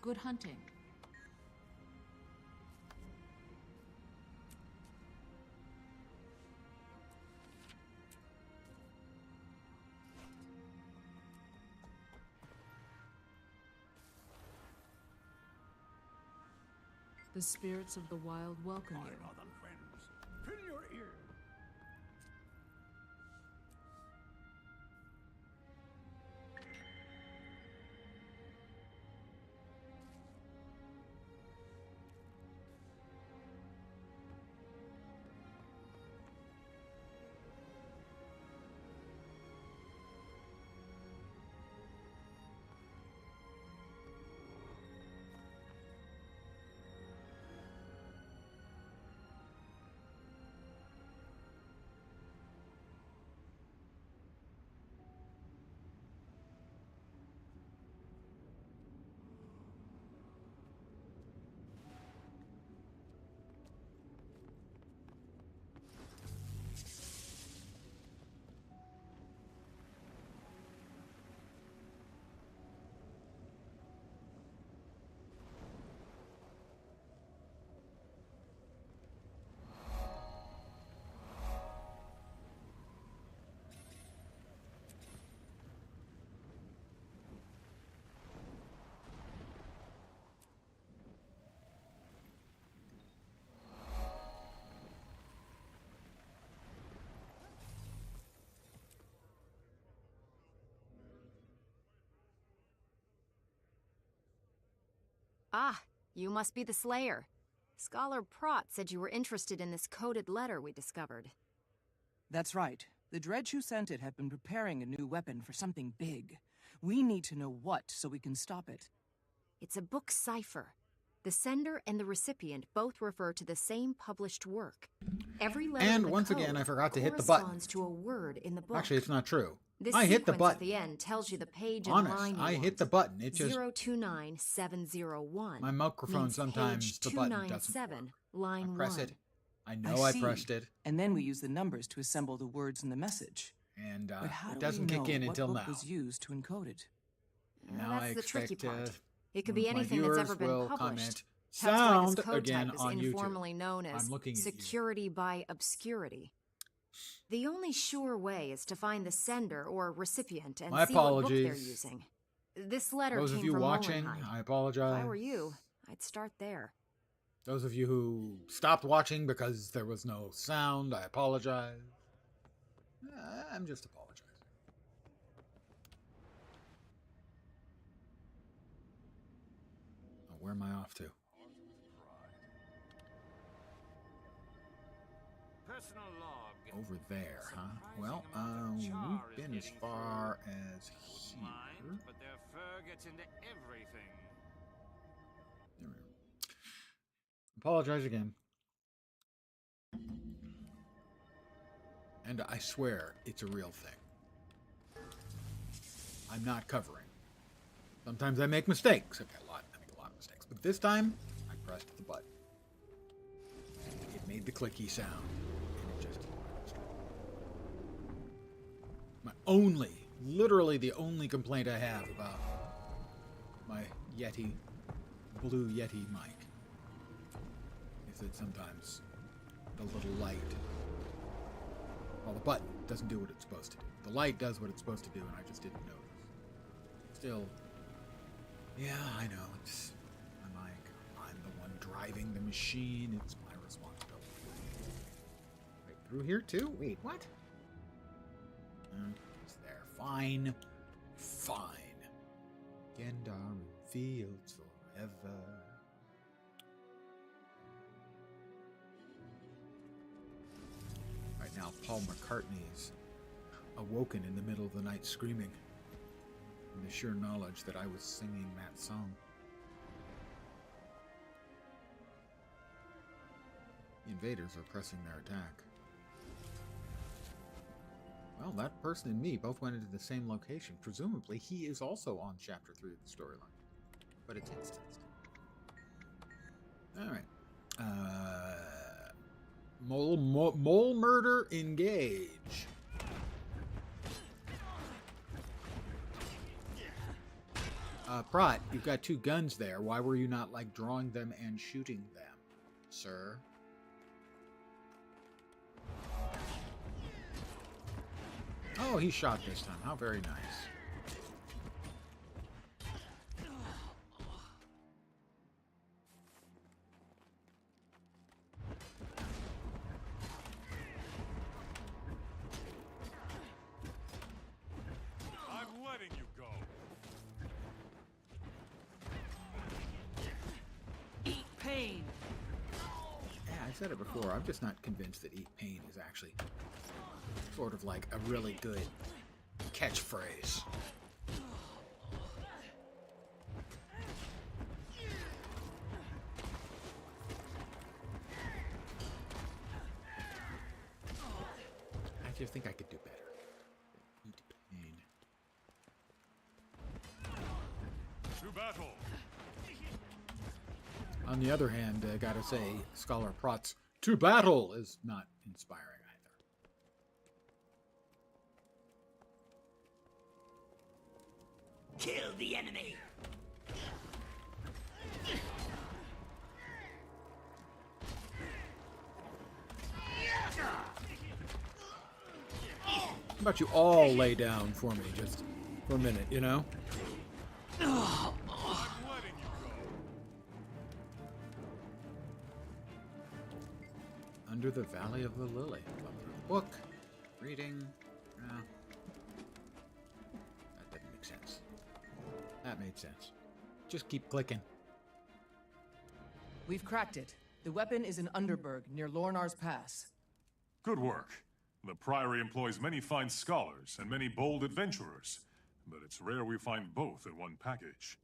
Good hunting. The spirits of the wild welcome My you. northern friends, fill your ears. Ah, you must be the Slayer. Scholar Prott said you were interested in this coded letter we discovered. That's right. The Dredge who sent it have been preparing a new weapon for something big. We need to know what so we can stop it. It's a book cipher. The sender and the recipient both refer to the same published work. Every letter in And the once code again, I forgot to hit the button. corresponds to a word in the book. Actually, it's not true. This I hit the sequence at button. the end tells you the page and Honest, line you I want. hit the button. It just 029701. my microphone means sometimes page the button doesn't 297, work. line I press 1. it. I know I see. pressed it, And then we use the numbers to assemble the words in the message. and But how it do doesn't we know kick in what until book now. was used to encode it? Now That's I the tricky expect part. It could be my anything that's viewers ever been will published. comment That's why sound this code again type is on YouTube. informally known as I'm looking at you. security by obscurity. The only sure way is to find the sender or recipient and My see what book they're apologies. using. This letter Those came of you from watching, Molenheim. I If apologize. I were you, I'd start there. Those of you who stopped watching because there was no sound, I apologize. I'm just apologizing. Oh, where am I off to? Personal log. Over there, huh? Well, we've been as far as here. Mind, but their fur gets into everything. There we go. Apologize again. And I swear it's a real thing. I'm not covering. Sometimes I make mistakes. I make a lot of mistakes. But this time, I pressed the button. It made the clicky sound. And it just... My only, literally the only complaint I have about my Yeti, Blue Yeti mic is that sometimes the little light, well, the button doesn't do what it's supposed to do. The light does what it's supposed to do, and I just didn't notice. Still, yeah, I know, it's my mic. I'm the one driving the machine. It's my responsibility. Right through here, too? Wait, what? It's there. Fine. Fine. Gendar fields forever. Right now, Paul McCartney's awoken in the middle of the night screaming in the sheer knowledge that I was singing that song. The invaders are pressing their attack. Well, that person and me both went into the same location. Presumably, he is also on Chapter 3 of the storyline. But it's instanced. Alright. Mole murder, engage. Prat, you've got two guns there. Why were you not, like, drawing them and shooting them, sir? Oh, he shot this time. How very nice. I'm letting you go. Eat pain. Yeah, I said it before. I'm just not convinced that eat pain is actually sort of like a really good catchphrase. I just think I could do better. Eat pain. To battle. On the other hand, I gotta say, Scholar Prat's "to battle" is not inspiring either. Kill the enemy! How about you all lay down for me just for a minute, you know? I'm letting you go. Under the Valley of the Lily. Book. Reading. That didn't make sense. That made sense. Just keep clicking. We've cracked it. The weapon is in Underberg, near Lornar's Pass. Good work. The Priory employs many fine scholars and many bold adventurers, but it's rare we find both in one package.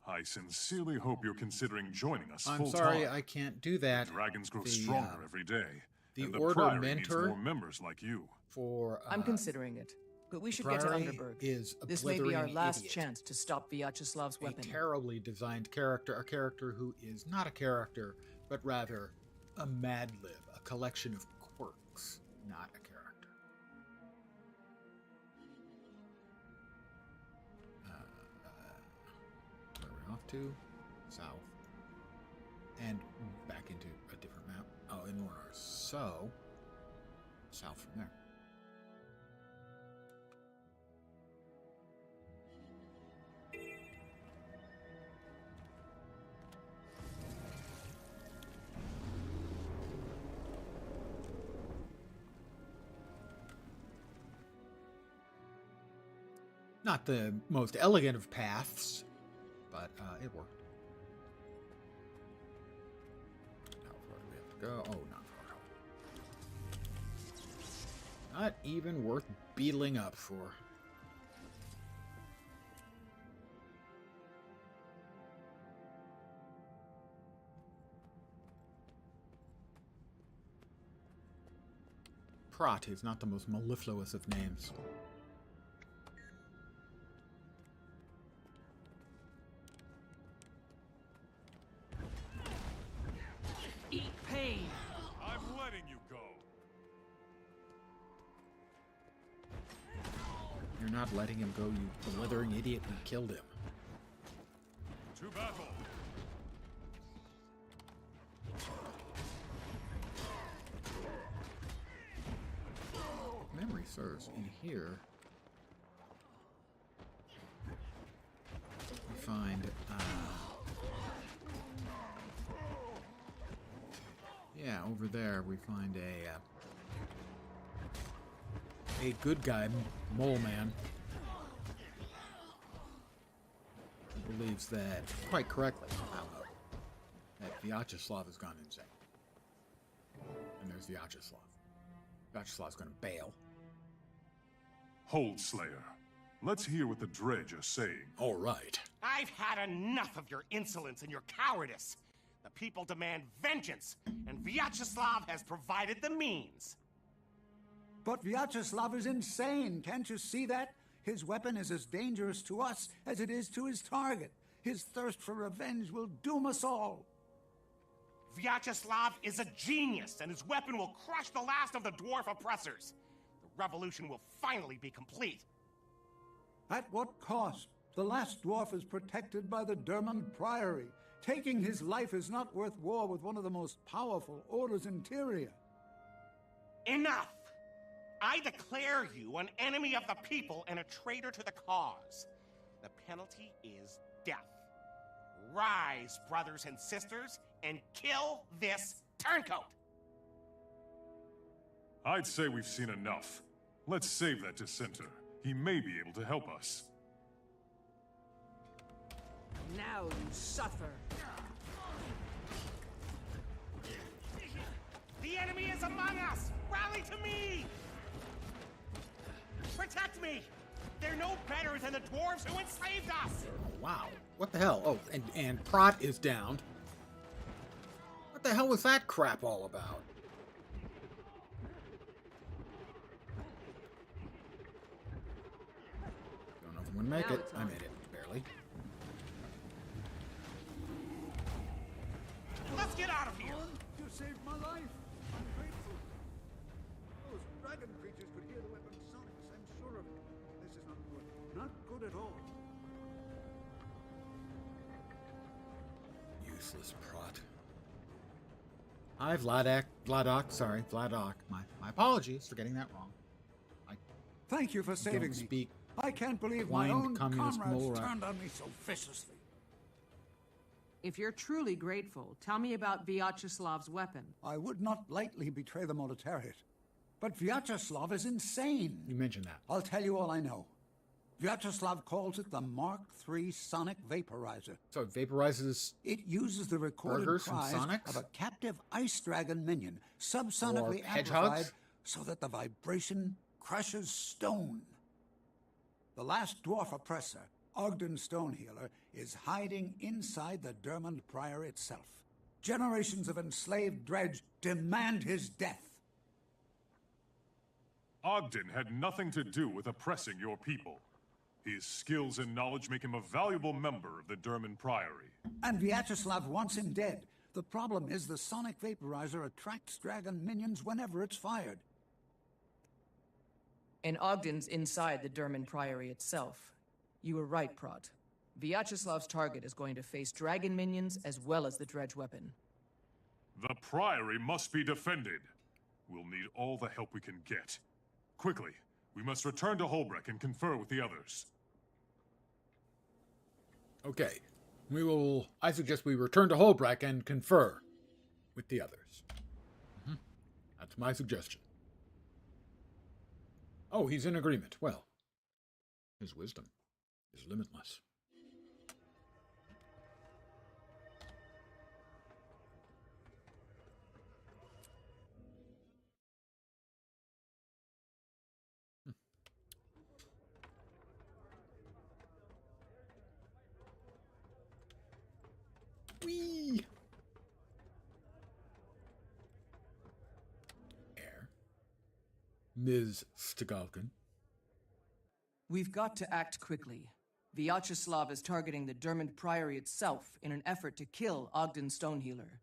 I sincerely hope you're considering joining us I'm full-time. sorry, I can't do that. The dragons grow The, stronger every day. the and the Order Priory Mentor- needs more members like you. For I'm considering it, but we should get to Priory Underberg. is a This may be our blithering last idiot. chance to stop Vyacheslav's a weapon. terribly designed character, a character who is not a character, but rather a Mad Lib, a collection of quirks, not a character. Where are we off to? South. And back into a different map. Oh, in Lornar. So, south from there. Not the most elegant of paths, but it worked. How far do we have to go? Oh, not far at all. Not even worth beetling up for. Prat is not the most mellifluous of names. Eat pain! I'm letting you go. You're not letting him go, you blithering idiot who killed him. To battle. Memory serves, in here we find yeah, over there we find a good guy, mole man, who believes that, quite correctly, that Vyacheslav has gone insane. And there's Vyacheslav. Vyacheslav's gonna bail. Hold, Slayer. Let's hear what the Dredge are saying. All right. I've had enough of your insolence and your cowardice. The people demand vengeance, and Vyacheslav has provided the means. But Vyacheslav is insane. Can't you see that? His weapon is as dangerous to us as it is to his target. His thirst for revenge will doom us all. Vyacheslav is a genius, and his weapon will crush the last of the dwarf oppressors. The revolution will finally be complete. At what cost? The last dwarf is protected by the Dermond Priory. Taking his life is not worth war with one of the most powerful orders in Tyria. Enough! I declare you an enemy of the people and a traitor to the cause. The penalty is death. Rise, brothers and sisters, and kill this turncoat! I'd say we've seen enough. Let's save that dissenter. He may be able to help us. Now you suffer. The enemy is among us! Rally to me! Protect me! They're no better than the dwarves who enslaved us! Wow. What the hell? Oh, and Prot is down. What the hell was that crap all about? Don't know if I'm gonna make it. I made it, barely. Let's get out of here! You saved my life. I'm grateful. Those dragon creatures could hear the weapon's sonics, I'm sure of it. This is not good. Not good at all. Useless Prot. Hi, Vladok. My apologies for getting that wrong. I Thank you for saving don't me. speak I can't believe my blind own communist comrades mole rat. turned on me so viciously. If you're truly grateful, tell me about Vyacheslav's weapon. I would not lightly betray the Molotariat. But Vyacheslav is insane. You mentioned that. I'll tell you all I know. Vyacheslav calls it the Mark III Sonic Vaporizer. So it vaporizes. It uses the recorded Burgers from cries Sonics? of a captive ice dragon minion, subsonically Or hedgehogs? amplified so that the vibration crushes stone. The last dwarf oppressor, Ogden Stonehealer, is hiding inside the Dermond Prior itself. Generations of enslaved dredge demand his death. Ogden had nothing to do with oppressing your people. His skills and knowledge make him a valuable member of the Dermond Priory. And Vyacheslav wants him dead. The problem is the sonic vaporizer attracts dragon minions whenever it's fired. And Ogden's inside the Dermond Priory itself. You were right, Prot. Vyacheslav's target is going to face dragon minions as well as the dredge weapon. The Priory must be defended. We'll need all the help we can get. Quickly, we must return to Holbrook and confer with the others. Okay. I suggest we return to Holbrook and confer with the others. That's my suggestion. Oh, he's in agreement. Well, his wisdom is limitless. Whee! Air. Ms. Stagalkin. We've got to act quickly. Vyacheslav is targeting the Dermond Priory itself in an effort to kill Ogden Stonehealer.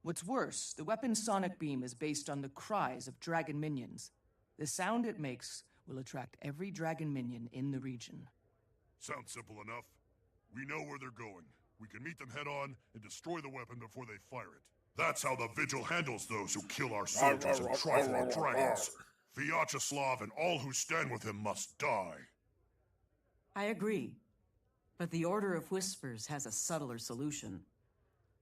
What's worse, the weapon's sonic beam is based on the cries of dragon minions. The sound it makes will attract every dragon minion in the region. Sounds simple enough. We know where they're going. We can meet them head on and destroy the weapon before they fire it. That's how the Vigil handles those who kill our soldiers and try for our dragons. Vyacheslav and all who stand with him must die. I agree. But the Order of Whispers has a subtler solution.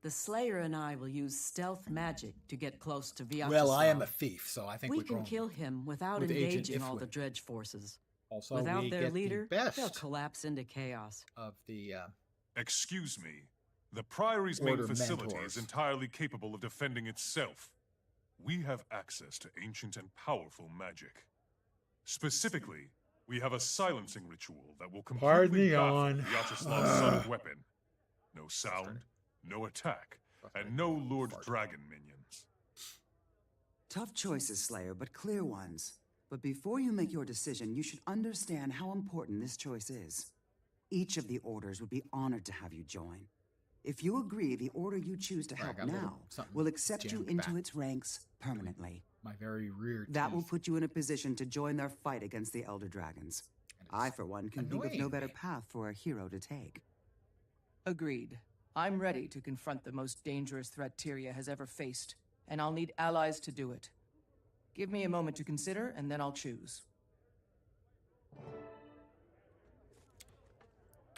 The Slayer and I will use stealth magic to get close to Vyacheslav. Well, I am a thief, so I think we we're can going kill him without with Agent engaging all Ifwin. the dredge forces. Also, Without we their get leader, the best they'll collapse into chaos. of the Excuse me. The Priory's main Order facility mentors. is entirely capable of defending itself. We have access to ancient and powerful magic. Specifically, we have a silencing ritual that will Pardon completely the baffle yawn. Vyacheslav's sonic weapon. No sound, no attack, and no lured dragon minions. Tough choices, Slayer, but clear ones. But before you make your decision, you should understand how important this choice is. Each of the orders would be honored to have you join. If you agree, the order you choose to help got a little now something will accept you jammed into back. its ranks permanently. my very rear That will teeth put you in a position to join their fight against the Elder Dragons. and I, for one, can think of no annoying better me. path for a hero to take. Agreed. I'm ready to confront the most dangerous threat Tyria has ever faced, and I'll need allies to do it. Give me a moment to consider, and then I'll choose.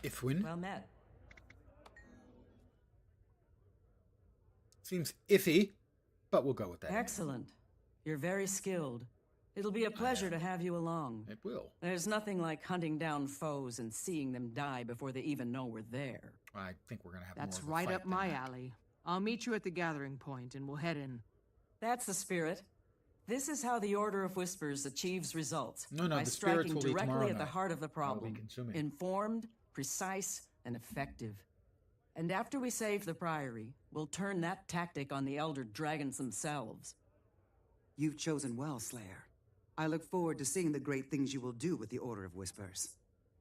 Ifwin? Well met. Seems iffy, but we'll go with that. Excellent. You're very skilled. It'll be a pleasure to have you along. It will. There's nothing like hunting down foes and seeing them die before they even know we're there. I think we're going to have That's more of a right fight up than my that. alley. I'll meet you at the gathering point, and we'll head in. That's the spirit. This is how the Order of Whispers achieves results. No, by the spirits striking will be tomorrow directly at the night. heart of the I will problem. be consuming. Informed, precise, and effective. And after we save the Priory, we'll turn that tactic on the Elder Dragons themselves. You've chosen well, Slayer. I look forward to seeing the great things you will do with the Order of Whispers.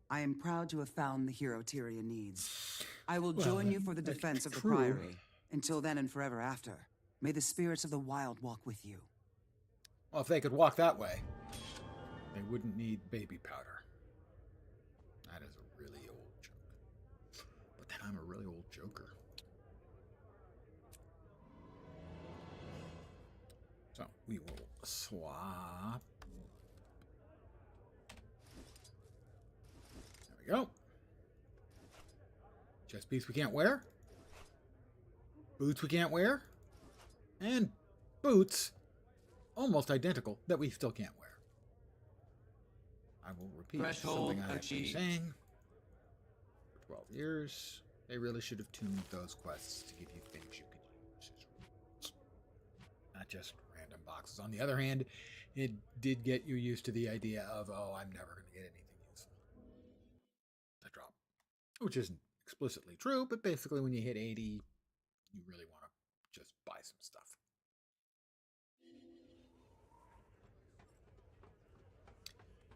I am proud to have found the hero Tyria needs. I will join you for the defense of the true. Priory. Until then and forever after, may the spirits of the wild walk with you. Well, if they could walk that way, they wouldn't need baby powder. That is a really old joke. But then I'm a really old joker. So we will swap. There we go. Chest piece we can't wear. Boots we can't wear. And boots almost identical that we still can't wear. I will repeat something I have been saying for 12 years. They really should have tuned those quests to give you things you could use as rules, not just random boxes. On the other hand, it did get you used to the idea of, oh, I'm never going to get anything useful to drop, which isn't explicitly true, but basically when you hit 80, you really want to just buy some stuff.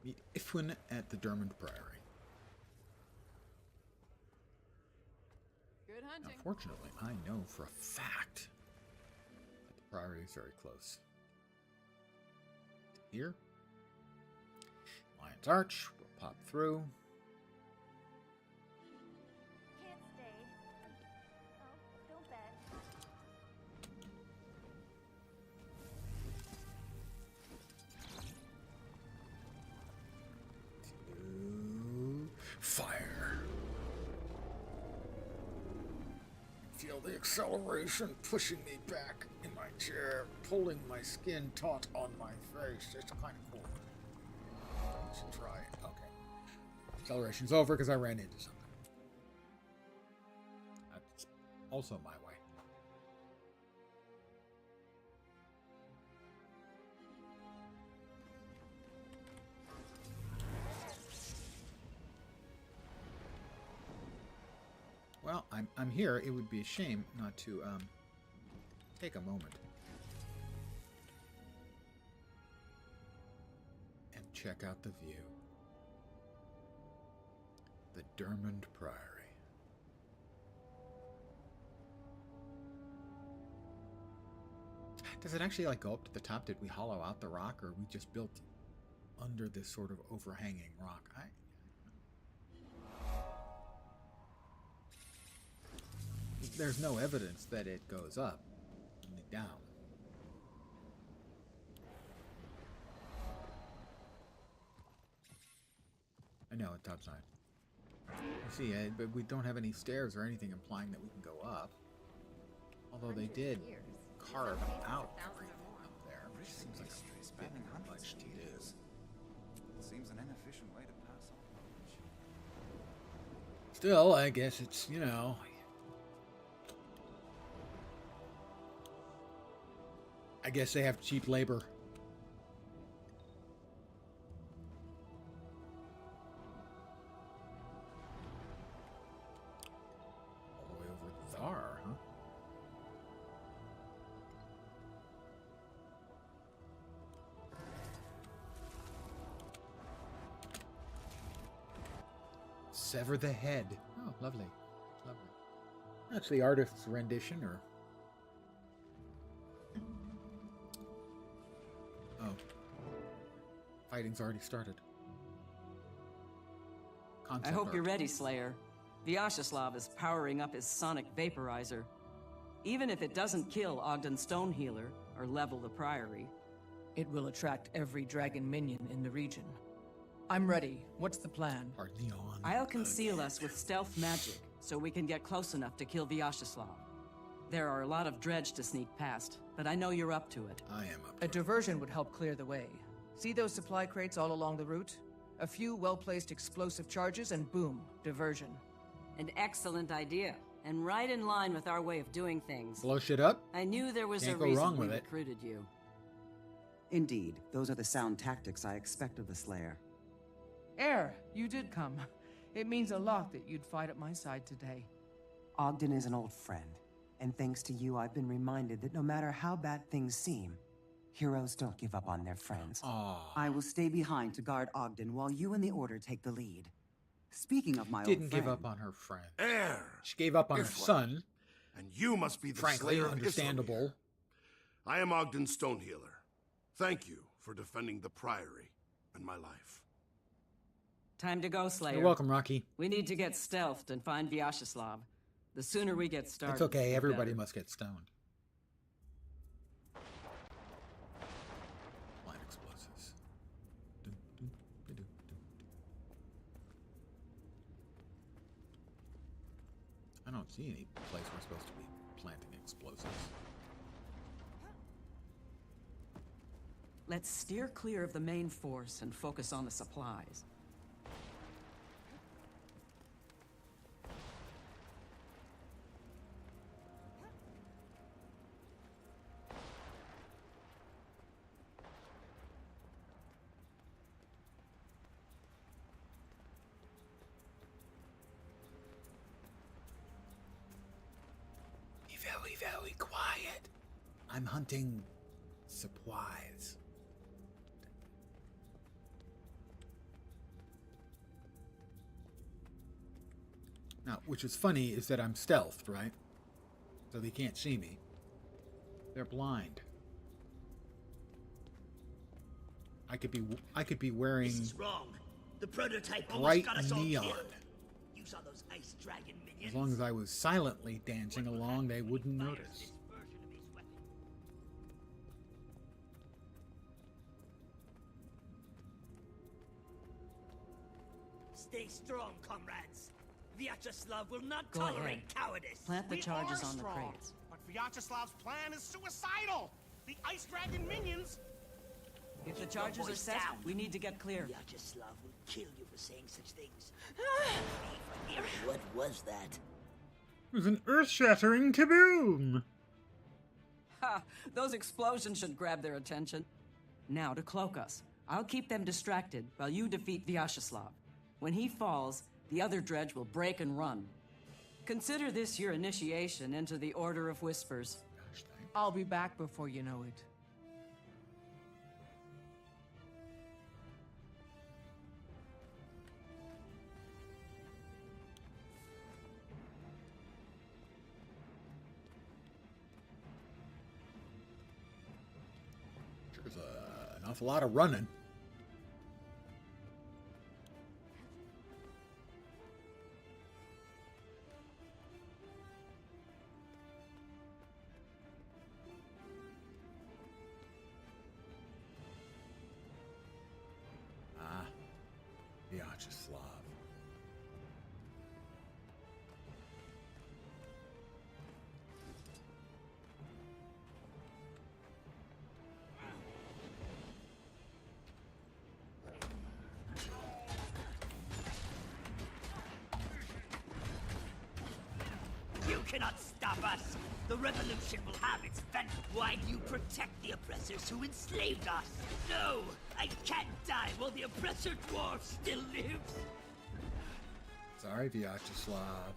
Meet Ifwin at the Dermond Priory. Good Now, hunting. fortunately, I know for a fact that the Priory is very close. Here, Lion's Arch, we'll pop through. Can't stay. Oh, don't bet. Fire. Feel the acceleration pushing me back in my chair, pulling my skin taut on my face. It's kind of cool. You should try it. Okay. Acceleration's over because I ran into something. That's also my way. Well, I'm here. It would be a shame not to take a moment and check out the view. The Dermond Priory. Does it actually like go up to the top? Did we hollow out the rock, or we just built under this sort of overhanging rock? There's no evidence that it goes up, only down. I know, top side. You see, but we don't have any stairs or anything implying that we can go up. Although they did carve out everything up there, which seems like a bit much to do. Seems an inefficient way to pass on knowledge. Still, I guess it's, you know... I guess they have cheap labor. All the way over there, huh? Sever the head. Oh, lovely. Lovely. That's the artist's rendition, or... Oh. Fighting's already started. I hope you're ready, Slayer. Vyacheslav is powering up his sonic vaporizer. Even if it doesn't kill Ogden Stonehealer or level the Priory, it will attract every dragon minion in the region. I'm ready. What's the plan? I'll conceal us with stealth magic so we can get close enough to kill Vyacheslav. There are a lot of dredge to sneak past, but I know you're up to it. I am up. A diversion would help clear the way. See those supply crates all along the route? A few well-placed explosive charges and boom, diversion. An excellent idea, and right in line with our way of doing things. Blow shit up? I knew there was Can't a go reason wrong we with it. recruited you. Indeed, those are the sound tactics I expect of the Slayer. Air, you did come. It means a lot that you'd fight at my side today. Ogden is an old friend, and thanks to you, I've been reminded that no matter how bad things seem, heroes don't give up on their friends. Aww. I will stay behind to guard Ogden while you and the Order take the lead. Speaking of my old Didn't friend... give up on her friend. Air! She gave up on her Ifrit. son. And you must be the Frankly, Slayer of understandable. Islamir. I am Ogden Stonehealer. Thank you for defending the Priory and my life. Time to go, Slayer. You're welcome, Rocky. We need to get stealthed and find Vyacheslav. The sooner we get started, It's okay, the everybody better. must get stoned. Line explosives. Dun, dun, ba-dum, dun, dun. I don't see any place we're supposed to be planting explosives. Let's steer clear of the main force and focus on the supplies. Be very, very quiet. I'm hunting supplies. Now, which is funny is that I'm stealthed, right? So they can't see me. They're blind. I could be wearing This is wrong. The prototype bright almost got us all neon. killed. You saw those ice dragon minions? As long as I was silently dancing along, they wouldn't notice. Stay strong, comrades. Vyacheslav will not Go tolerate ahead. cowardice. Plant the We charges are on the strong, crates. But Vyacheslav's plan is suicidal. The ice dragon minions. If the Keep your charges are voice set, down. we need to get clear. Vyacheslav will kill you for saying such things. What was that? It was an earth-shattering kaboom! Ha! Those explosions should grab their attention. Now, to cloak us. I'll keep them distracted while you defeat Vyacheslav. When he falls, the other dredge will break and run. Consider this your initiation into the Order of Whispers. I'll be back before you know it. There's an awful lot of running. Ah, Vyacheslav. You cannot stop us. The revolution will have its vent. Why do you protect the oppressors who enslaved us? No, I can't die while the oppressor dwarf still lives. Sorry, Vyacheslav.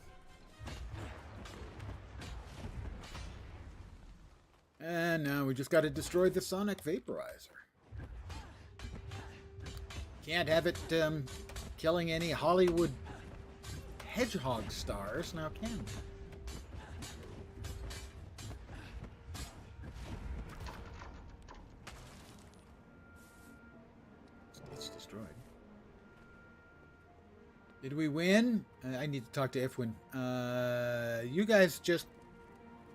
And now we just got to destroy the sonic vaporizer. Can't have it killing any Hollywood hedgehog stars, now can we? It's destroyed. Did we win? I need to talk to Ifwin. You guys just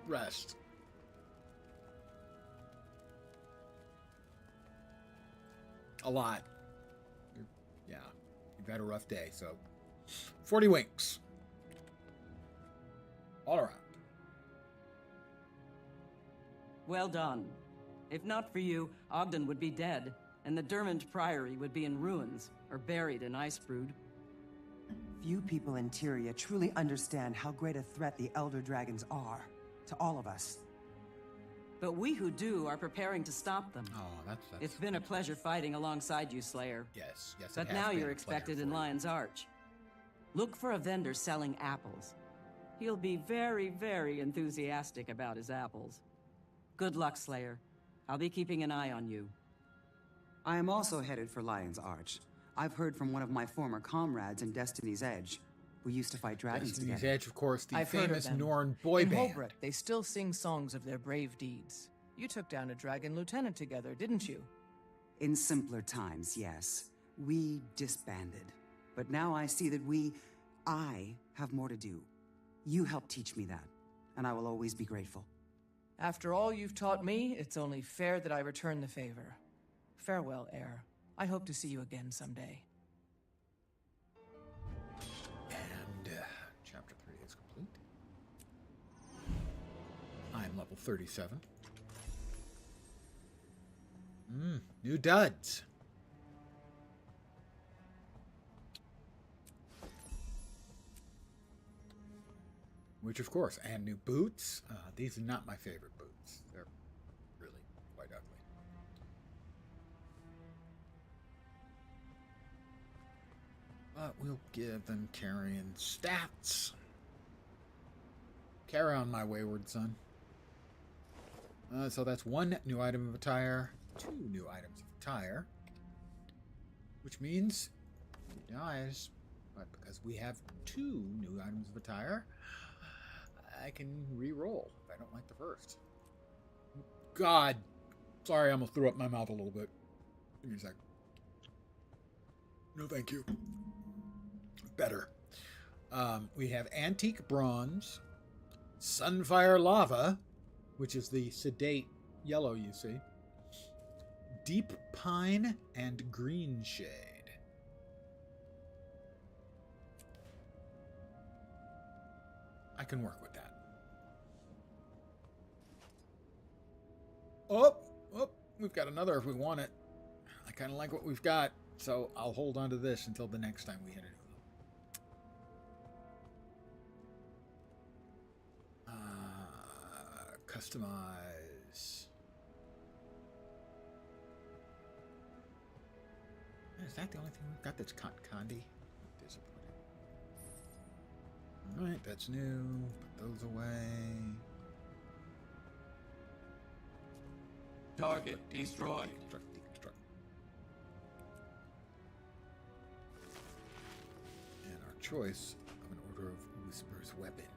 rest. A lot. Yeah, you've had a rough day, so 40 winks. All around. Well done. If not for you, Ogden would be dead, and the Dermond Priory would be in ruins, or buried in Icebrood. Few people in Tyria truly understand how great a threat the Elder Dragons are to all of us. But we who do are preparing to stop them. Oh, that's It's been a pleasure fighting alongside you, Slayer. Yes, yes. But now you're expected in Lion's Arch. Look for a vendor selling apples. He'll be very, very enthusiastic about his apples. Good luck, Slayer. I'll be keeping an eye on you. I am also headed for Lion's Arch. I've heard from one of my former comrades in Destiny's Edge. We used to fight dragons Destiny's together. Edge, of course, the I've heard of famous them. Norn boy In band. Holbrook, they still sing songs of their brave deeds. You took down a dragon lieutenant together, didn't you? In simpler times, yes. We disbanded. But now I see that I have more to do. You helped teach me that, and I will always be grateful. After all you've taught me, it's only fair that I return the favor. Farewell, heir. I hope to see you again someday. And chapter 3 is complete. I'm level 37. New duds. Which, of course, and new boots. These are not my favorite boots. They're really quite ugly. But we'll give them carrying stats. Carry on, my wayward son. So that's 1 new item of attire, 2 new items of attire, which means he dies. But because we have 2 new items of attire, I can re-roll if I don't like the first. God, sorry, I almost threw up my mouth a little bit. Give me a sec. No, thank you. Better. We have antique bronze, sunfire lava, which is the sedate yellow you see, deep pine, and green shade. I can work with that. Oh, we've got another if we want it. I kind of like what we've got, so I'll hold on to this until the next time we hit it. Customize. Is that the only thing we've got that's Condi? Disappointing. Alright, that's new. Put those away. Target destroyed. Deconstruct. And our choice of an Order of Whisper's weapon.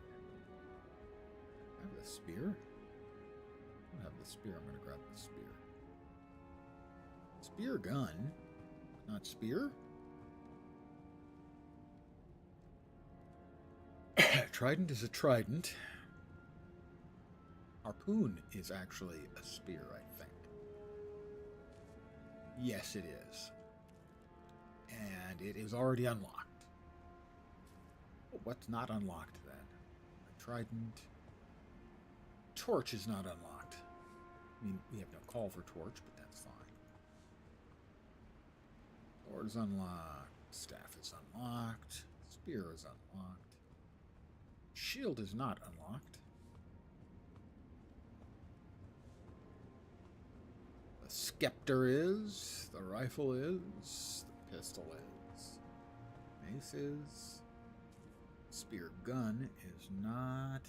I have the spear? I have the spear. I'm going to grab the spear. Spear gun? Not spear? Trident is a trident. Harpoon is actually a spear, I think. Yes, it is. And it is already unlocked. Oh, what's not unlocked then? A trident. Torch is not unlocked. I mean, we have no call for torch, but that's fine. Sword is unlocked. Staff is unlocked. Spear is unlocked. Shield is not unlocked. The scepter is. The rifle is. The pistol is. Mace is. Spear gun is not.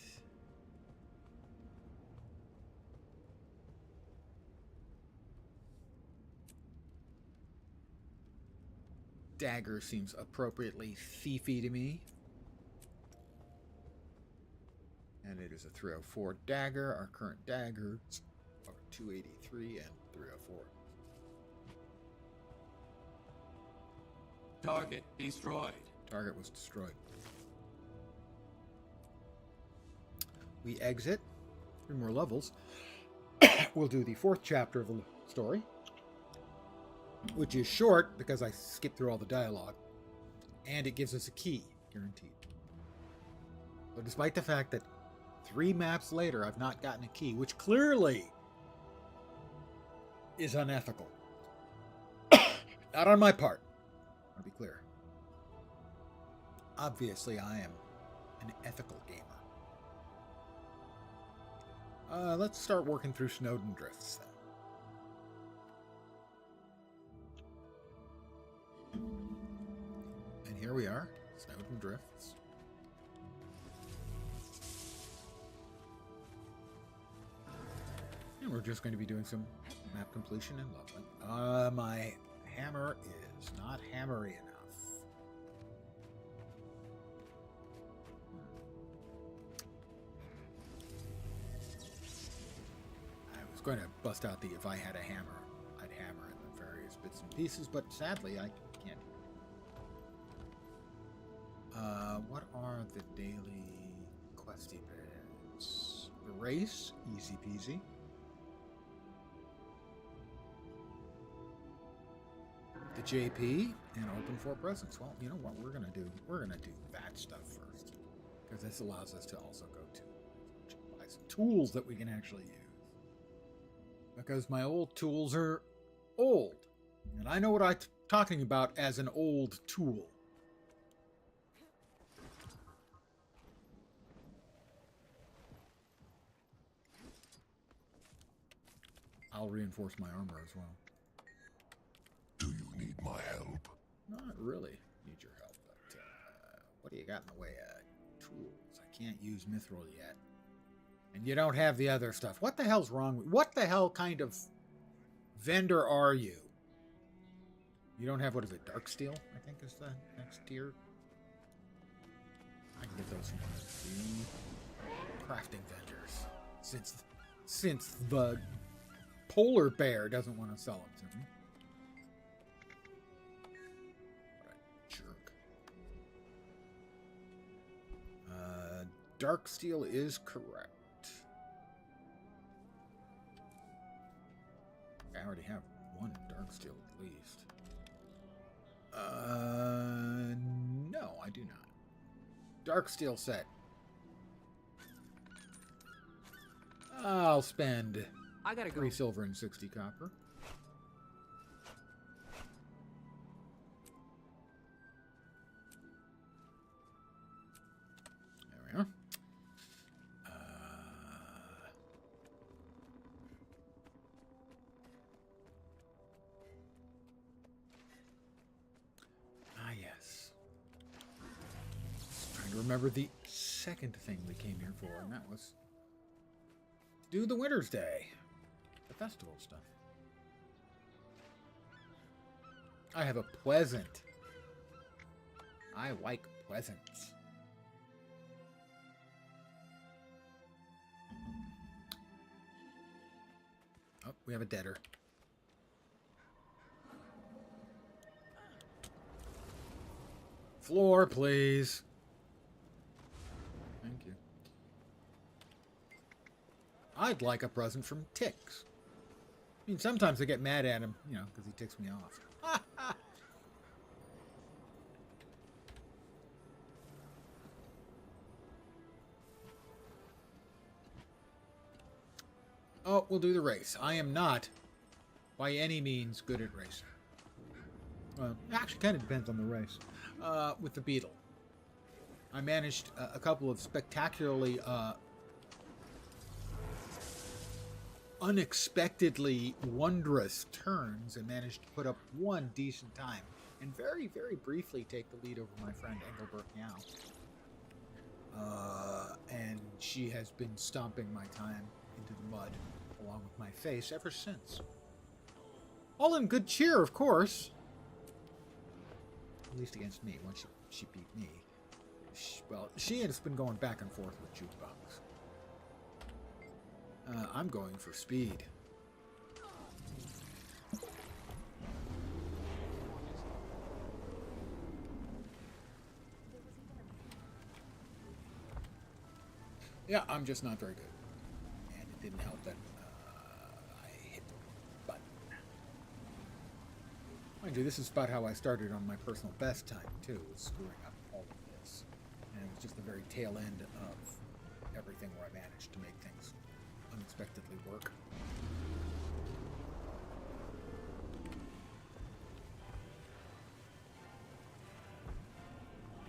Dagger seems appropriately thiefy to me. And it is a 304 dagger. Our current daggers are 283 and 304. Target destroyed. Target was destroyed. We exit. 3 more levels. We'll do the 4th chapter of the story, which is short because I skipped through all the dialogue, and it gives us a key, guaranteed. But despite the fact that 3 maps later I've not gotten a key, which clearly is unethical. Not on my part. I want to be clear. Obviously, I am an ethical gamer. Let's start working through Snowden Drifts then. And here we are, Snowden Drifts. And we're just going to be doing some map completion and leveling. My hammer is not hammery enough. I was going to bust out the if I had a hammer, I'd hammer in the various bits and pieces, but sadly I can't. What are the daily questy bits? The race, easy peasy. The JP and open for presents. Well, you know what we're gonna do? We're gonna do that stuff first, because this allows us to also go to buy some tools that we can actually use. Because my old tools are old, and I know what I'm talking about as an old tool. I'll reinforce my armor as well. Do you need my help? Not really need your help, but what do you got in the way of tools? I can't use mithril yet. And you don't have the other stuff. What the hell's wrong with... What the hell kind of vendor are you? You don't have, what is it, dark steel, I think is the next tier. I can get those from one of the crafting vendors. Since the polar bear doesn't want to sell them to me. Dark steel is correct. I already have one dark steel at least. No, I do not. Dark steel set. I'll spend 3 silver and 60 copper. There we are. Yes. Trying to remember the second thing we came here for, and that was to do the Winter's Day, the festival stuff. I have a pleasant. I like pleasants. Oh, we have a deader. Floor, please. Thank you. I'd like a present from Tix. I mean, sometimes I get mad at him, you know, because he ticks me off. Oh, we'll do the race. I am not, by any means, good at racing. Well, actually, kind of depends on the race. With the Beetle, I managed a couple of spectacularly, unexpectedly wondrous turns and managed to put up one decent time and very, very briefly take the lead over my friend Engelbert Meow. And she has been stomping my time into the mud along with my face ever since. All in good cheer, of course. At least against me. Once she beat me. She has been going back and forth with Jukebox. I'm going for speed. Yeah, I'm just not very good. And it didn't help that I hit the button. Mind you, this is about how I started on my personal best time, too, was screwing up all of this. And it was just the very tail end of everything where I managed to make things unexpectedly work.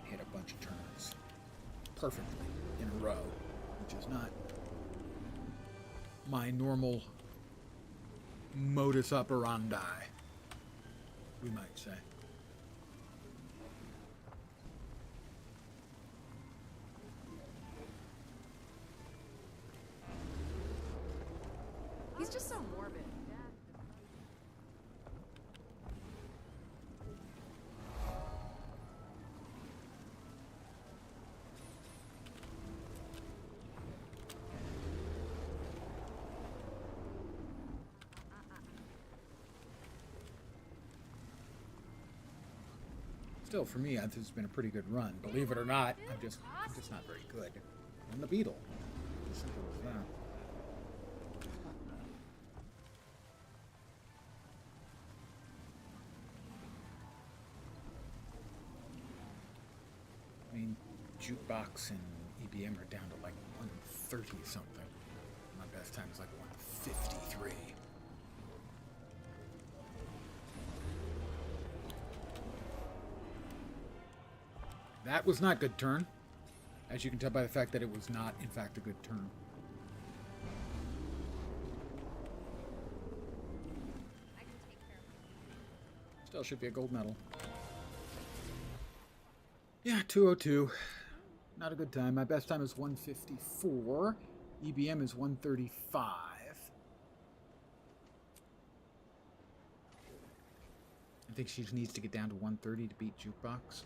Hit a bunch of turns perfectly in a row, which is not my normal modus operandi, we might say. He's just so morbid. Still, for me, this has been a pretty good run. Believe it or not, I'm just not very good on the beetle. As simple as that. I mean, Jukebox and EBM are down to like 130 something. My best time is like 153. That was not good turn, as you can tell by the fact that it was not, in fact, a good turn. Still should be a gold medal. Yeah, 202. Not a good time. My best time is 154. EBM is 135. I think she just needs to get down to 130 to beat Jukebox.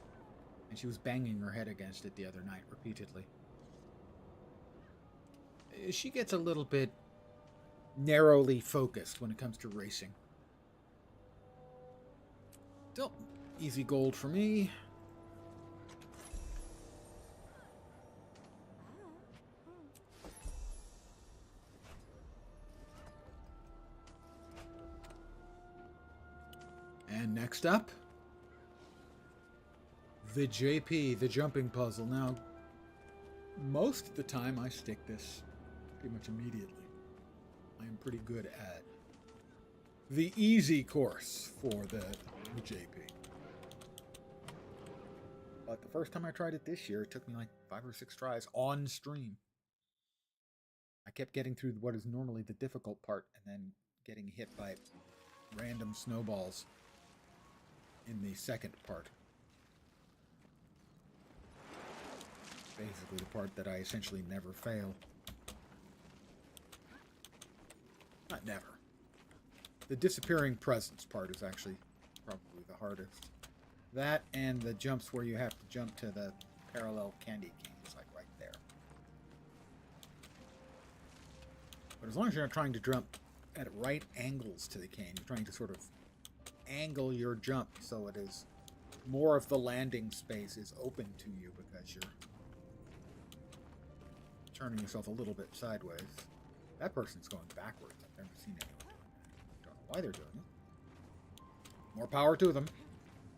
And she was banging her head against it the other night repeatedly. She gets a little bit narrowly focused when it comes to racing. Still, easy gold for me. And next up, the JP, the jumping puzzle. Now, most of the time I stick this pretty much immediately. I am pretty good at the easy course for the JP. But the first time I tried it this year, it took me like 5 or 6 tries on stream. I kept getting through what is normally the difficult part and then getting hit by random snowballs in the second part. Basically the part that I essentially never fail. Not never. The disappearing presence part is actually probably the hardest. That and the jumps where you have to jump to the parallel candy canes, like right there. But as long as you're not trying to jump at right angles to the cane, you're trying to sort of angle your jump so it is more of the landing space is open to you because you're turning yourself a little bit sideways. That person's going backwards. I've never seen anyone doing that. Don't know why they're doing it. More power to them.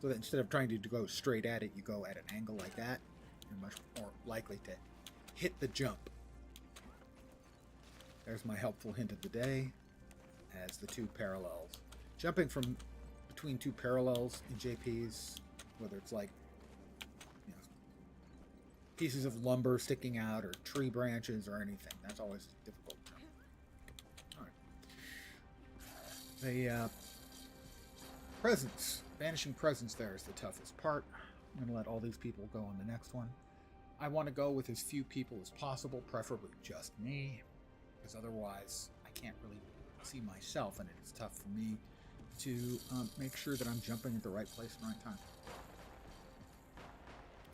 So that instead of trying to go straight at it, you go at an angle like that. You're much more likely to hit the jump. There's my helpful hint of the day as the 2 parallels. Jumping from between 2 parallels in JPs, whether it's like pieces of lumber sticking out or tree branches or anything. That's always difficult. Alright. The presence, vanishing presence there is the toughest part. I'm going to let all these people go on the next one. I want to go with as few people as possible, preferably just me, because otherwise I can't really see myself, and it's tough for me to make sure that I'm jumping at the right place and right time.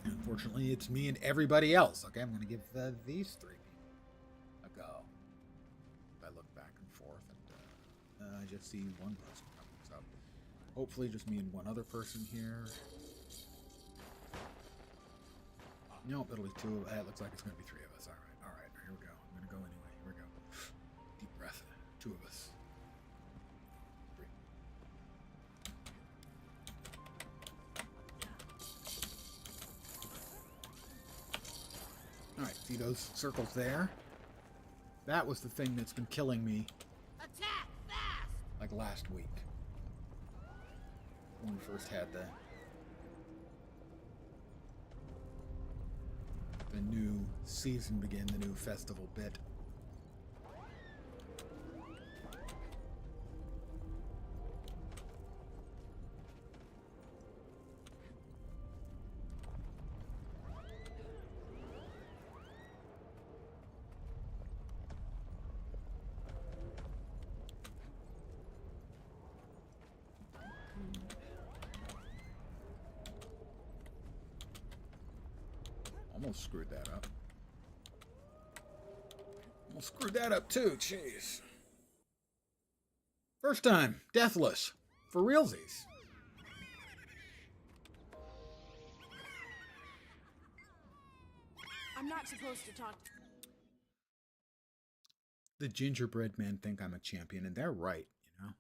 Unfortunately, it's me and everybody else. Okay, I'm going to give these 3 people a go. I look back and forth, and I just see one person comes up. Hopefully, just me and one other person here. Nope, it'll be 2. It looks like it's going to be 3 of us. All right, here we See those circles there? That was the thing that's been killing me. Attack fast! Like last week. When we first had the new season begin, the new festival bit. Almost screwed that up. Almost screwed that up too, jeez. First time, deathless. For realsies. I'm not supposed to talk. The gingerbread men think I'm a champion, and they're right, you know?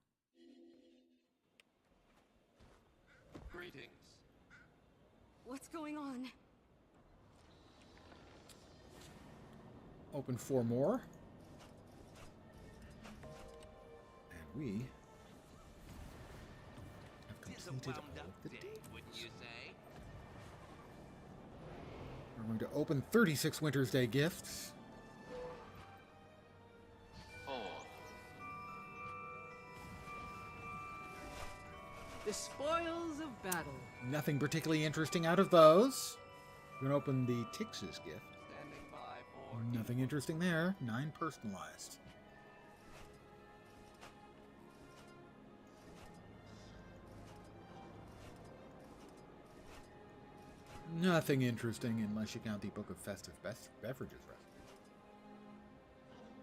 Greetings. What's going on? Open 4 more. And we have completed all of the days. Wouldn't you say? We're going to open 36 Winter's Day gifts. The spoils of battle. Nothing particularly interesting out of those. We're going to open the Tix's gift. Nothing interesting there. 9 personalized. Nothing interesting unless you count the Book of Festive Beverages recipe.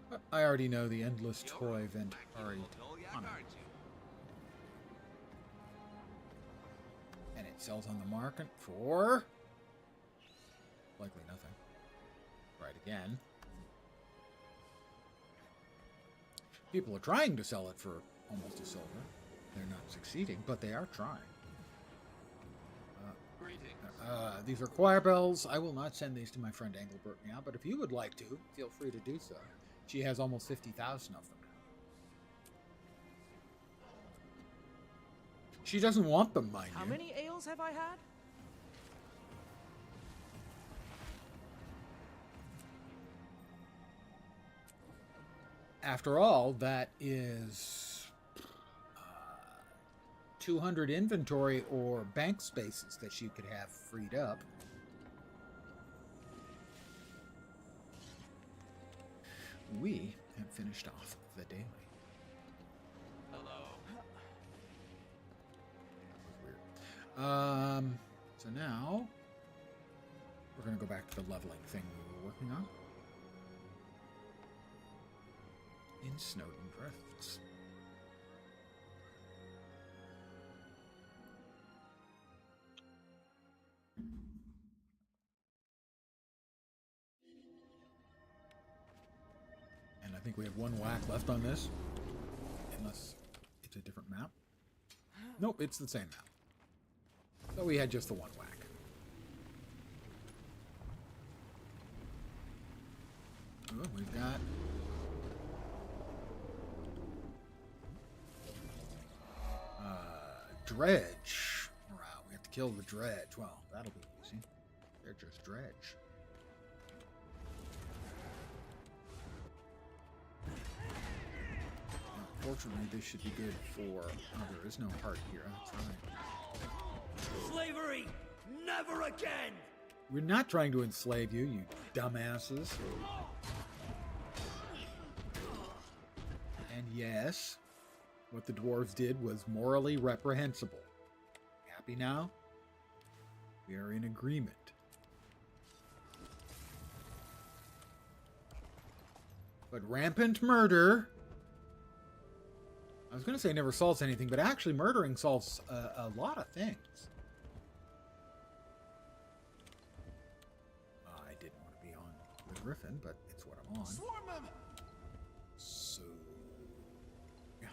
But I already know the endless toy Ventari Tana. And it sells on the market for likely nothing. Right again. People are trying to sell it for almost a silver. They're not succeeding, but they are trying. These are choir bells. I will not send these to my friend Engelbert now, but if you would like to, feel free to do so. She has almost 50,000 of them now. She doesn't want them, mind you. How many ales have I had? After all, that is 200 inventory or bank spaces that she could have freed up. We have finished off the daily. Hello. That was weird. So now we're going to go back to the leveling thing we were working on. In Snowden Drifts. And I think we have 1 whack left on this. Unless it's a different map. Nope, it's the same map. So we had just the 1 whack. Oh, we've got dredge. Morale. We have to kill the dredge. Well, that'll be easy. They're just dredge. Unfortunately, this should be good for... Oh, there is no heart here. That's right. Slavery! Never again! We're not trying to enslave you, you dumbasses. And yes, what the dwarves did was morally reprehensible. Happy now? We are in agreement. But rampant murder... I was going to say never solves anything, but actually murdering solves a lot of things. I didn't want to be on the Griffin, but it's what I'm on. Swarm them! So... yeah.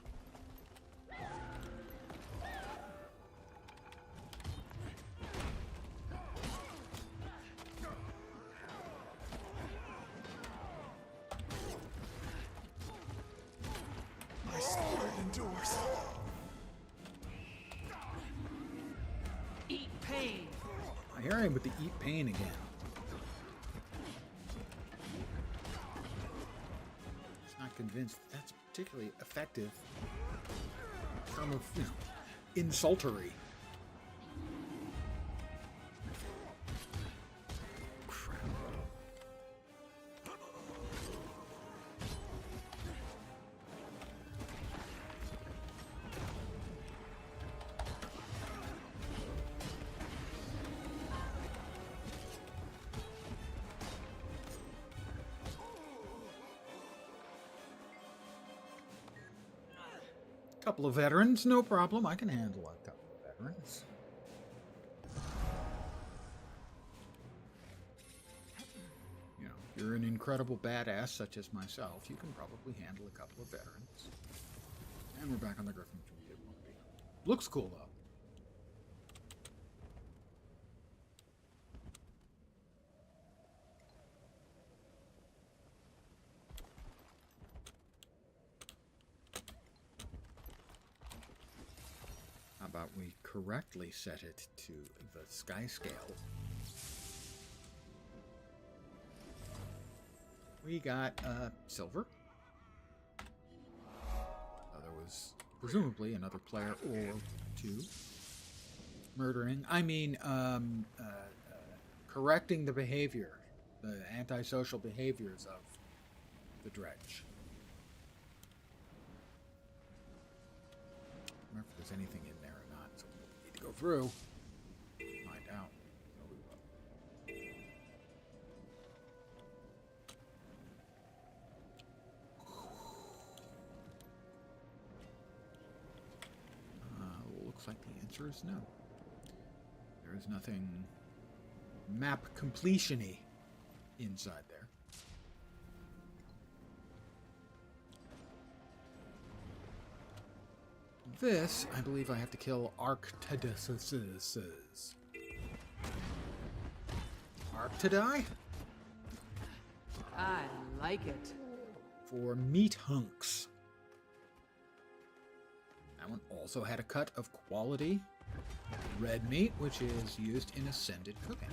doors. Eat pain. I hear him with the eat pain again. Just not convinced that's particularly effective in terms of, you know, insultery. Couple of veterans, no problem. I can handle a couple of veterans. You know, if you're an incredible badass such as myself, you can probably handle a couple of veterans. And we're back on the Griffin tree. It won't be. Looks cool though. How about we correctly set it to the sky scale? We got silver. There was presumably another player or two murdering. I mean, correcting the behavior, the antisocial behaviors of the dredge. I don't remember if there's anything in there or not, so we need to go through. Find out. So we will. Looks like the answer is no. There is nothing map completion-y inside there. This, I believe I have to kill Arctiduses. Arctidi? I like it. For meat hunks. That one also had a cut of quality red meat, which is used in ascended cooking.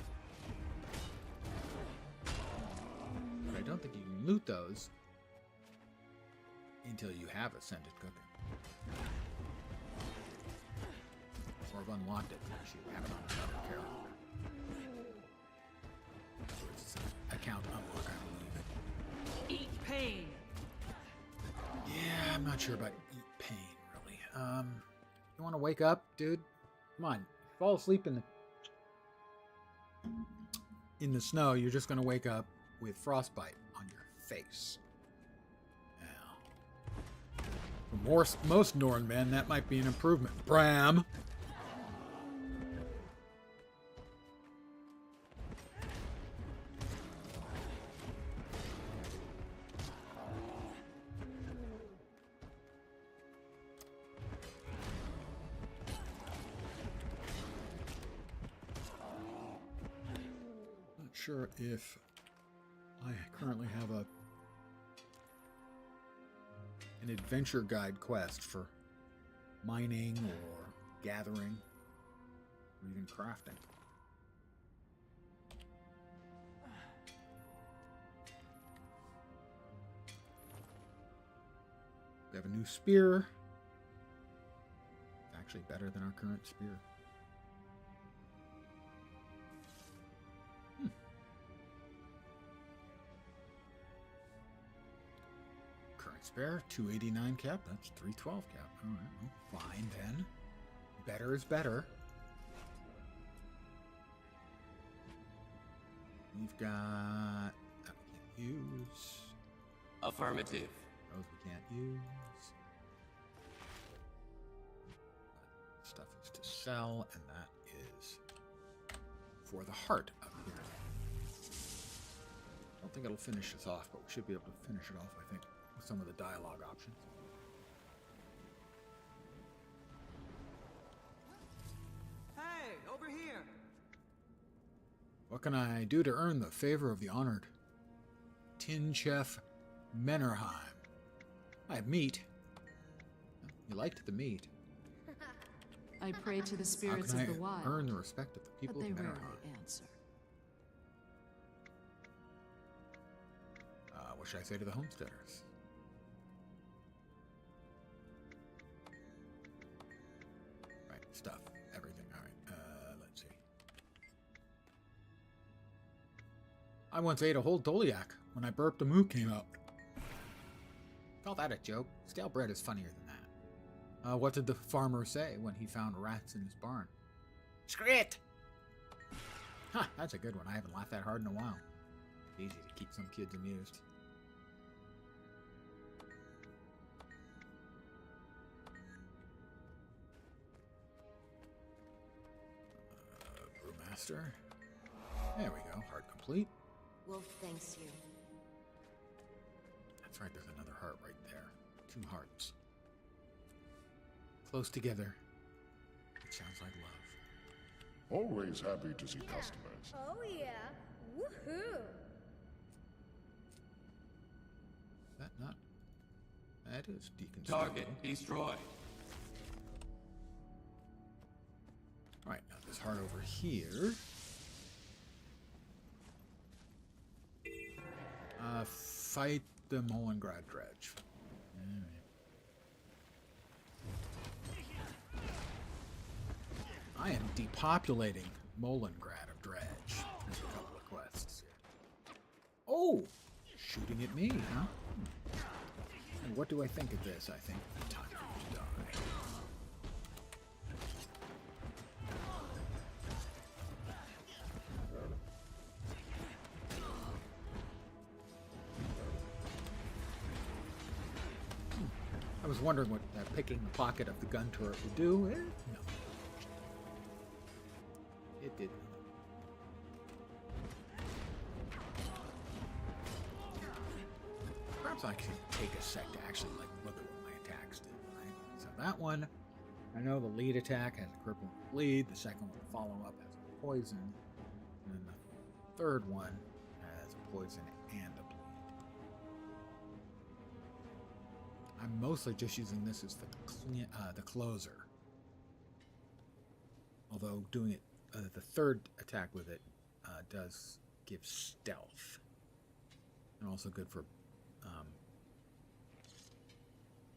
But I don't think you can loot those until you have ascended cooking. Or have unlocked it because you have it on another character. So it's an account unlock, I believe. Eat pain. Yeah, I'm not sure about eat pain, really. You want to wake up, dude? Come on. Fall asleep in the snow, you're just going to wake up with frostbite on your face. Now, for most Norn men, that might be an improvement. Bram! Sure if I currently have an adventure guide quest for mining or gathering or even crafting. We have a new spear. It's actually better than our current spear. Spare, 289 cap, that's 312 cap. Alright, well, fine then. Better is better. We've got that we can't use. Affirmative. Those we can't use. Stuff is to sell, and that is for the heart up here. I don't think it'll finish us off, but we should be able to finish it off, I think. Some of the dialogue options. Hey, over here! What can I do to earn the favor of the honored Tin Chef Mennerheim? I have meat. You liked the meat. I pray to the How spirits can of I the wild, earn the respect of the people but they of rarely Menarhar? answer. What should I say to the homesteaders? Right, stuff, everything. All right, let's see. I once ate a whole Doliak when I burped a moo came out. Call that a joke. Stale bread is funnier than that. What did the farmer say when he found rats in his barn? Screw it! Ha, that's a good one. I haven't laughed that hard in a while. Easy to keep some kids amused. Brewmaster. There we go. Heart complete. Wolf thanks you. That's right, there's another heart right there. 2 hearts. Close together. It sounds like love. Always happy to see customers. Oh yeah. Woohoo! Is that not? That is deconstructible. Target destroyed. Alright, now this heart over here. Fight the Molengrad dredge. I am depopulating Molengrad of dredge. There's a couple of quests. Oh! Shooting at me, huh? And what do I think of this? I think time for you to die. I was wondering what picking the pocket of the gun turret would do. No. It didn't. Perhaps I should take a sec to actually look at what my attacks did, right? So that one, I know the lead attack has a crippling bleed, the second one, the follow-up, has a poison, and then the third one has a poison and a bleed. I'm mostly just using this as the closer. Although doing it, the third attack with it does give stealth. And also good for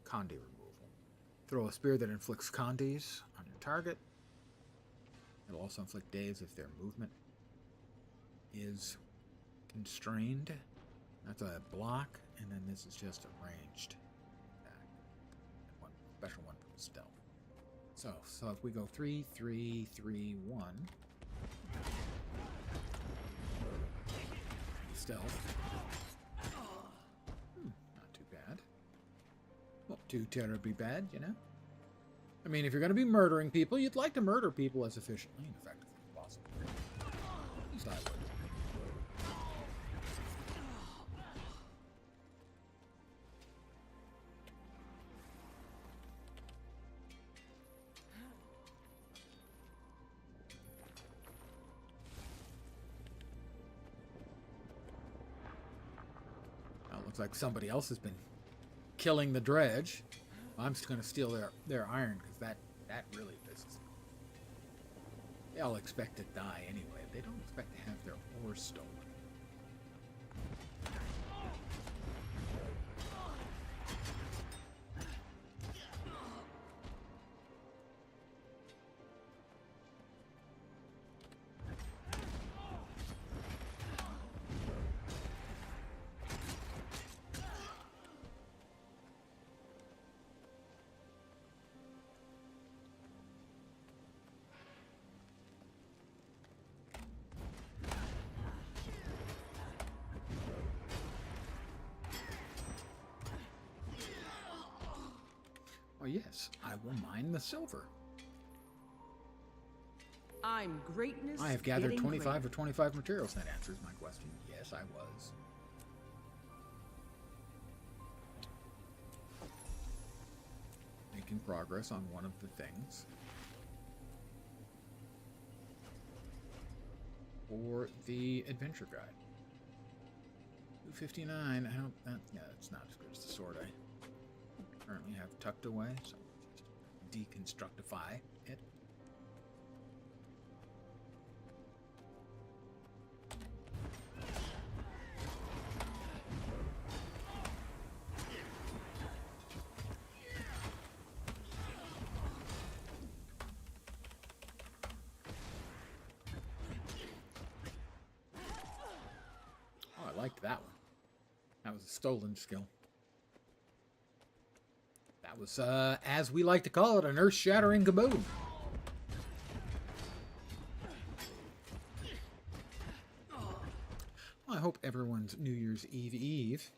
Condi removal. Throw a spear that inflicts Condis on your target. It'll also inflict daze if their movement is constrained. That's a block, and then this is just a ranged attack. And one special one for the stealth. So if we go 3, 3, 3, 1. Stealth. Not too bad. Not too terribly bad, you know? I mean, if you're going to be murdering people, you'd like to murder people as efficiently and effectively as possible. At least I would. Looks like somebody else has been killing the dredge. I'm just going to steal their iron because that really pisses me. They all expect to die anyway. They don't expect to have their ore stolen. Oh yes, I will mine the silver. I'm greatness. I have gathered getting 25 greater. or 25 materials. That answers my question. Yes, I was. Making progress on one of the things. For the adventure guide. 259. I don't. Yeah, it's not as good as the sword I currently have tucked away. So deconstructify it. Oh, I liked that one. That was a stolen skill. That was, as we like to call it, an earth-shattering kaboom. Well, I hope everyone's New Year's Eve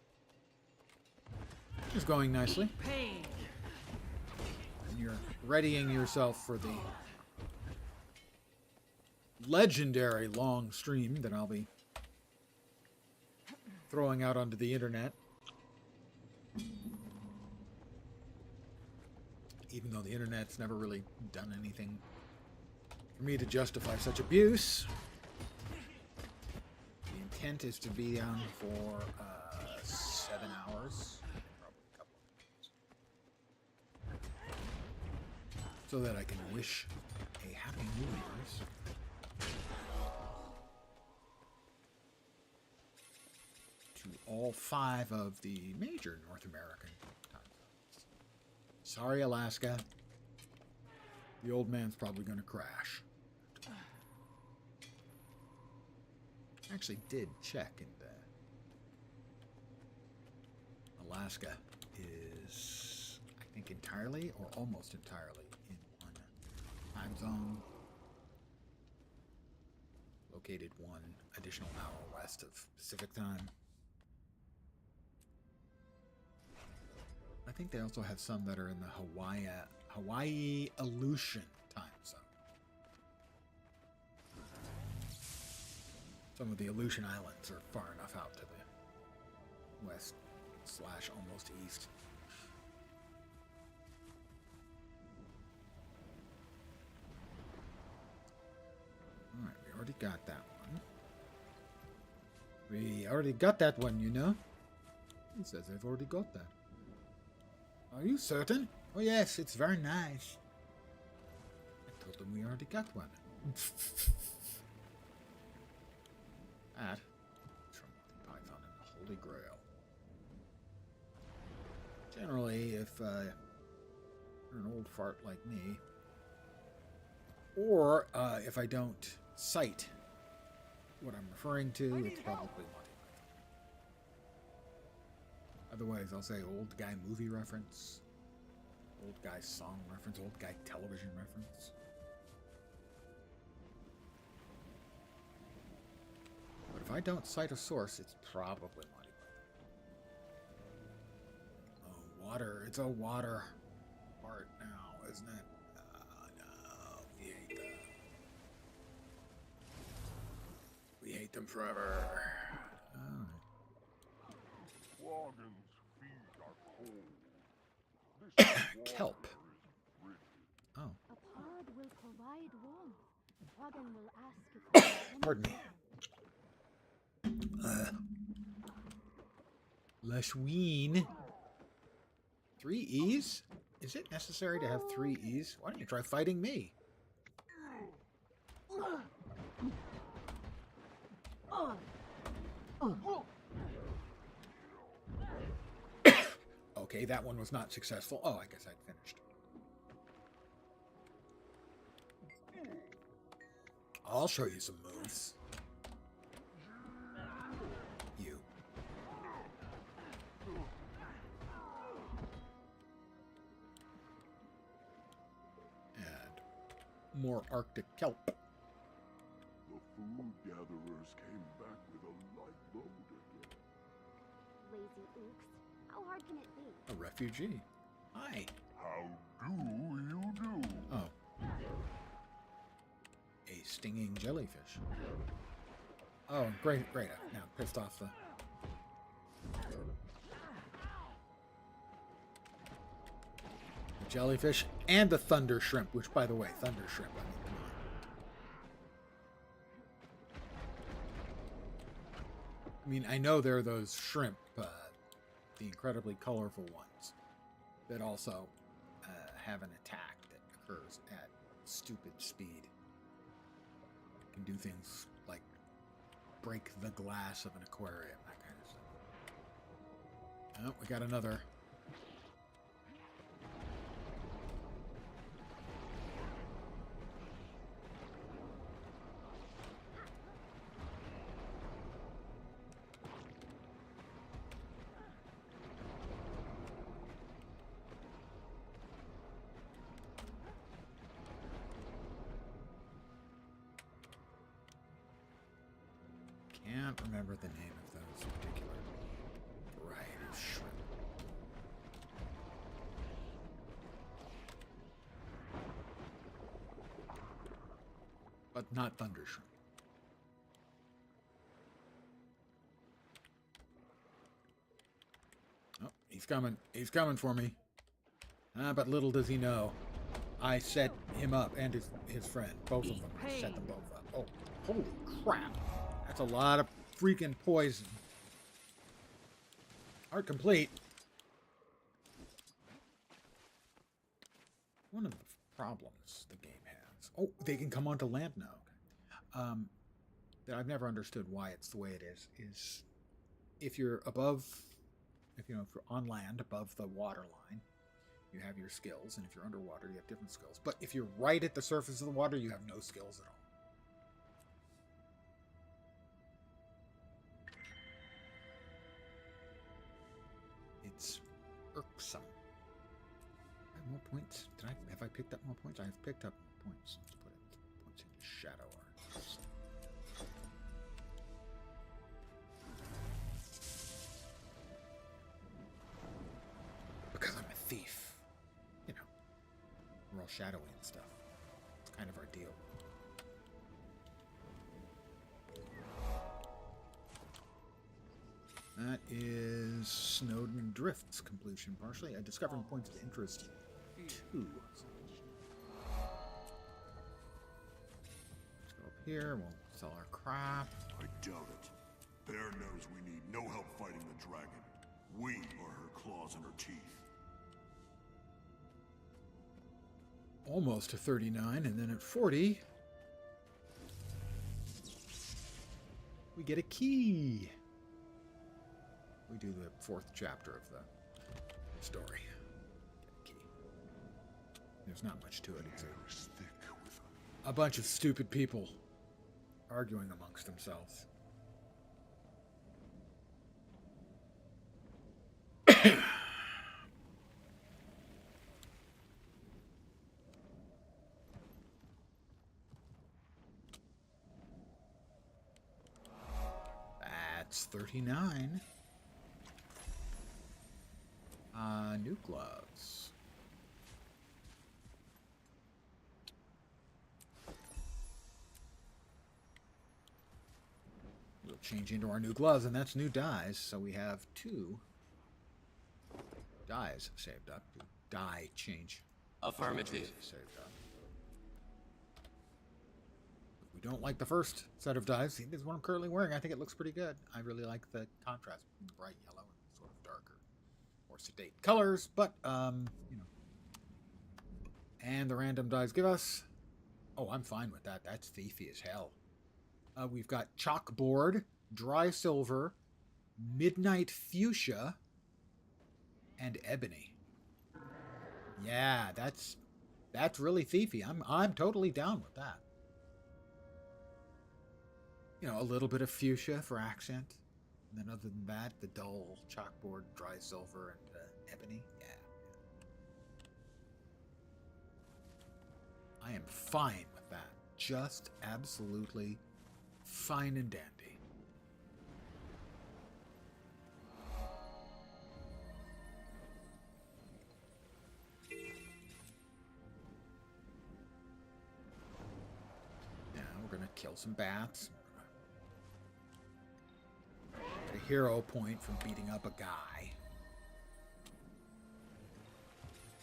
is going nicely. Pain. And you're readying yourself for the legendary long stream that I'll be throwing out onto the internet. Even though the internet's never really done anything for me to justify such abuse. The intent is to be on for 7 hours. Probably a couple of minutes. So that I can wish a Happy New Year's to all 5 of the major North American time zones. Sorry, Alaska. The old man's probably going to crash. I actually did check, and Alaska is, I think, entirely or almost entirely in one time zone. Located 1 additional hour west of Pacific time. I think they also have some that are in the Hawaii Aleutian time zone. Some of the Aleutian Islands are far enough out to the west / almost east. Alright, we already got that one. We already got that one, you know. He says I've already got that. Are you certain? Oh yes, it's very nice. I told them we already got one. That is from Python and the Holy Grail. Generally, if you're an old fart like me, or if I don't cite what I'm referring to, it's probably Monty Python. Otherwise, I'll say old guy movie reference, old guy song reference, old guy television reference. But if I don't cite a source, it's probably Monty Python. Oh, water. It's a water part now, isn't it? No, we hate them. We hate them forever. Alright. Kelp. Oh. A pod will provide warmth. Wagon will ask if Pardon me. Lashween. 3 E's? Is it necessary to have 3 E's? Why don't you try fighting me? Okay, that one was not successful. Oh, I guess I'd finished. I'll show you some moves. You. And more Arctic kelp. The food gatherers came back with a light load again. lazy ooks. How hard can it be? A refugee. Hi. How do you do? Oh. A stinging jellyfish. Oh, great. Now pissed off the... jellyfish and the thunder shrimp, which, by the way, thunder shrimp, I mean, come on. I mean, I know there are those shrimp, the incredibly colorful ones, that also have an attack that occurs at stupid speed. Can do things like break the glass of an aquarium, that kind of stuff. Oh, we got another. Can't remember the name of those particular variety of shrimp. But not thunder shrimp. Oh, he's coming. He's coming for me. But little does he know, I set him up and his friend. Both of them. I set them both up. Oh, holy crap. That's a lot of freaking poison. Art complete. One of the problems the game has. Oh, they can come onto land now. That I've never understood why it's the way it is if you're above, if you're on land above the water line, you have your skills, and if you're underwater, you have different skills. But if you're right at the surface of the water, you have no skills at all. It's irksome. I have more points. Have I picked up more points? I have picked up more points. Let's put it points into shadow art. Because I'm a thief. You know, we're all shadowy and stuff. It's kind of our deal. That is Snowden Drifts completion partially. Discovering points of interest 2. Let's go up here. We'll sell our crap. I doubt it. Bear knows we need no help fighting the dragon. We are her claws and her teeth. Almost to 39, and then at 40, we get a key. We do the 4th chapter of the story. Get a key. There's not much to it. It's a bunch of stupid people arguing amongst themselves. That's 39. New gloves. We'll change into our new gloves, and that's new dyes. So we have 2 dyes saved up. Dye change. Affirmative. Saved up. If we don't like the first set of dyes, this is what I'm currently wearing. I think it looks pretty good. I really like the contrast between the bright yellow and sort of darker, more sedate colors, but, you know. And the random dyes give us... Oh, I'm fine with that. That's thiefy as hell. We've got Chalkboard, Dry Silver, Midnight Fuchsia, and Ebony. Yeah, that's really thiefy. I'm totally down with that. You know, a little bit of fuchsia for accent. And then other than that, the dull Chalkboard, Dry Silver, and Ebony. Yeah. I am fine with that. Just absolutely fine and dandy. Now we're going to kill some bats. Get a hero point from beating up a guy.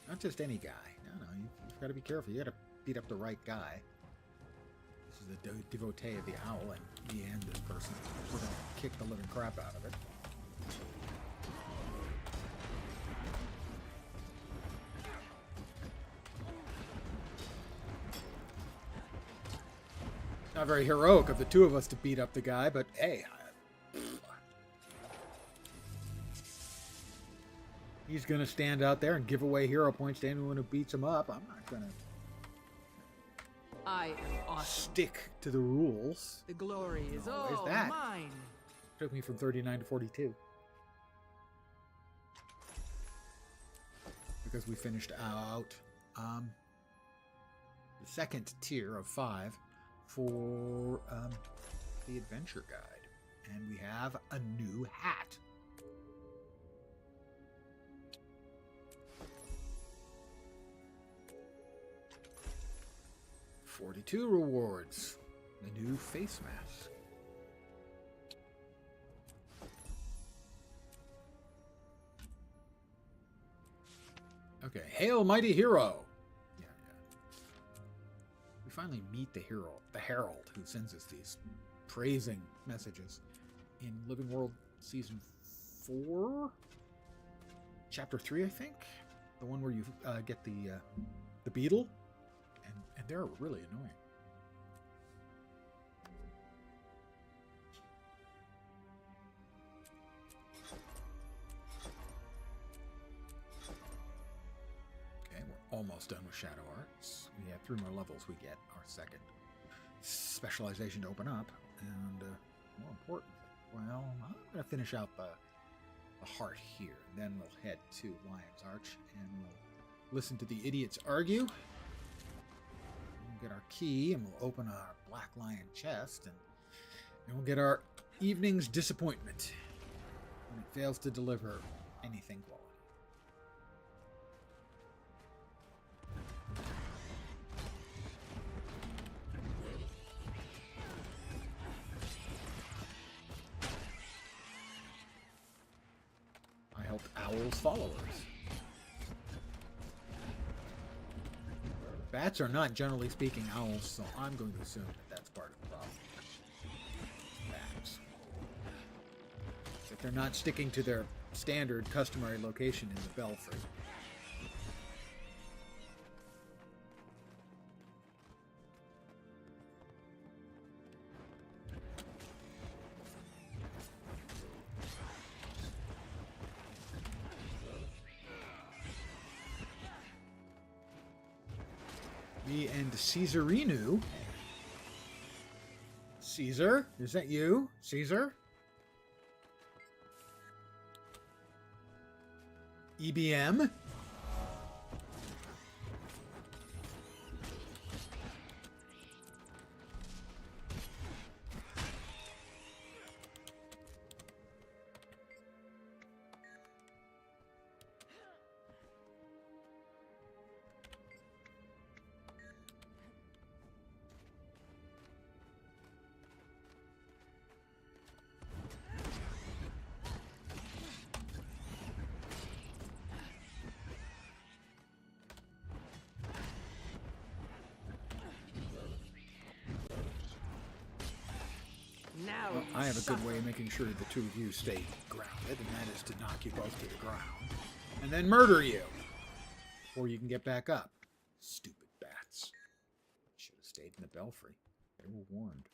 Not just any guy. No, you've got to be careful. You got to beat up the right guy. This is the devotee of the owl, and me and this person, we're going to kick the living crap out of it. Not very heroic of the two of us to beat up the guy, but hey. He's going to stand out there and give away hero points to anyone who beats him up. I'm not going to I am awesome. stick to the rules. The glory is Where's all that? mine. Took me from 39 to 42. Because we finished out the second tier of 5 for the adventure guide. And we have a new hat. $42 rewards. The new face mask. Okay, hail mighty hero. Yeah. We finally meet the hero, the herald, who sends us these praising messages in Living World Season 4, Chapter 3, I think. The one where you get the beetle, and they're really annoying. Almost done with Shadow Arts. We have 3 more levels. We get our second specialization to open up. And more importantly, well, I'm going to finish out the heart here. Then we'll head to Lion's Arch and we'll listen to the idiots argue. We'll get our key and we'll open our Black Lion chest. And we'll get our evening's disappointment when it fails to deliver anything quality. Owl's followers. Bats are not, generally speaking, owls, so I'm going to assume that that's part of the problem. Bats. That they're not sticking to their standard customary location in the belfry. Me and Caesarinu. Caesar? Is that you? Caesar? EBM? Well, I have a good way of making sure the two of you stay grounded, and that is to knock you both to the ground and then murder you before you can get back up. Stupid bats. Should have stayed in the belfry. They were warned.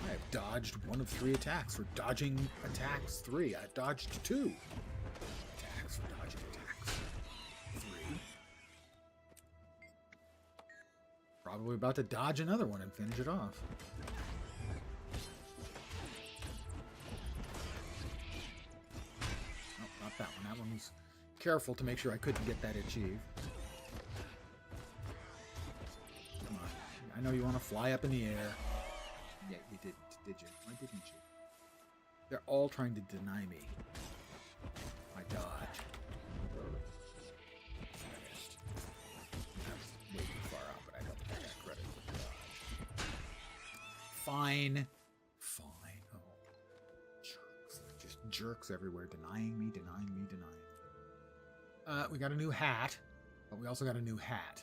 I have dodged 1 of 3 attacks. For dodging attacks 3, I've dodged 2. For dodging attacks. 3. Probably about to dodge another one and finish it off. Oh, not that one. That one was careful to make sure I couldn't get that achieved. Come on. I know you want to fly up in the air. Yeah, you didn't, did you? Why didn't you? They're all trying to deny me my dodge. Way too far out, but I don't think I got credit for the dodge. Fine. Fine. Oh. Jerks. Just jerks everywhere. Denying me, denying me, denying. We got a new hat, but we also got a new hat.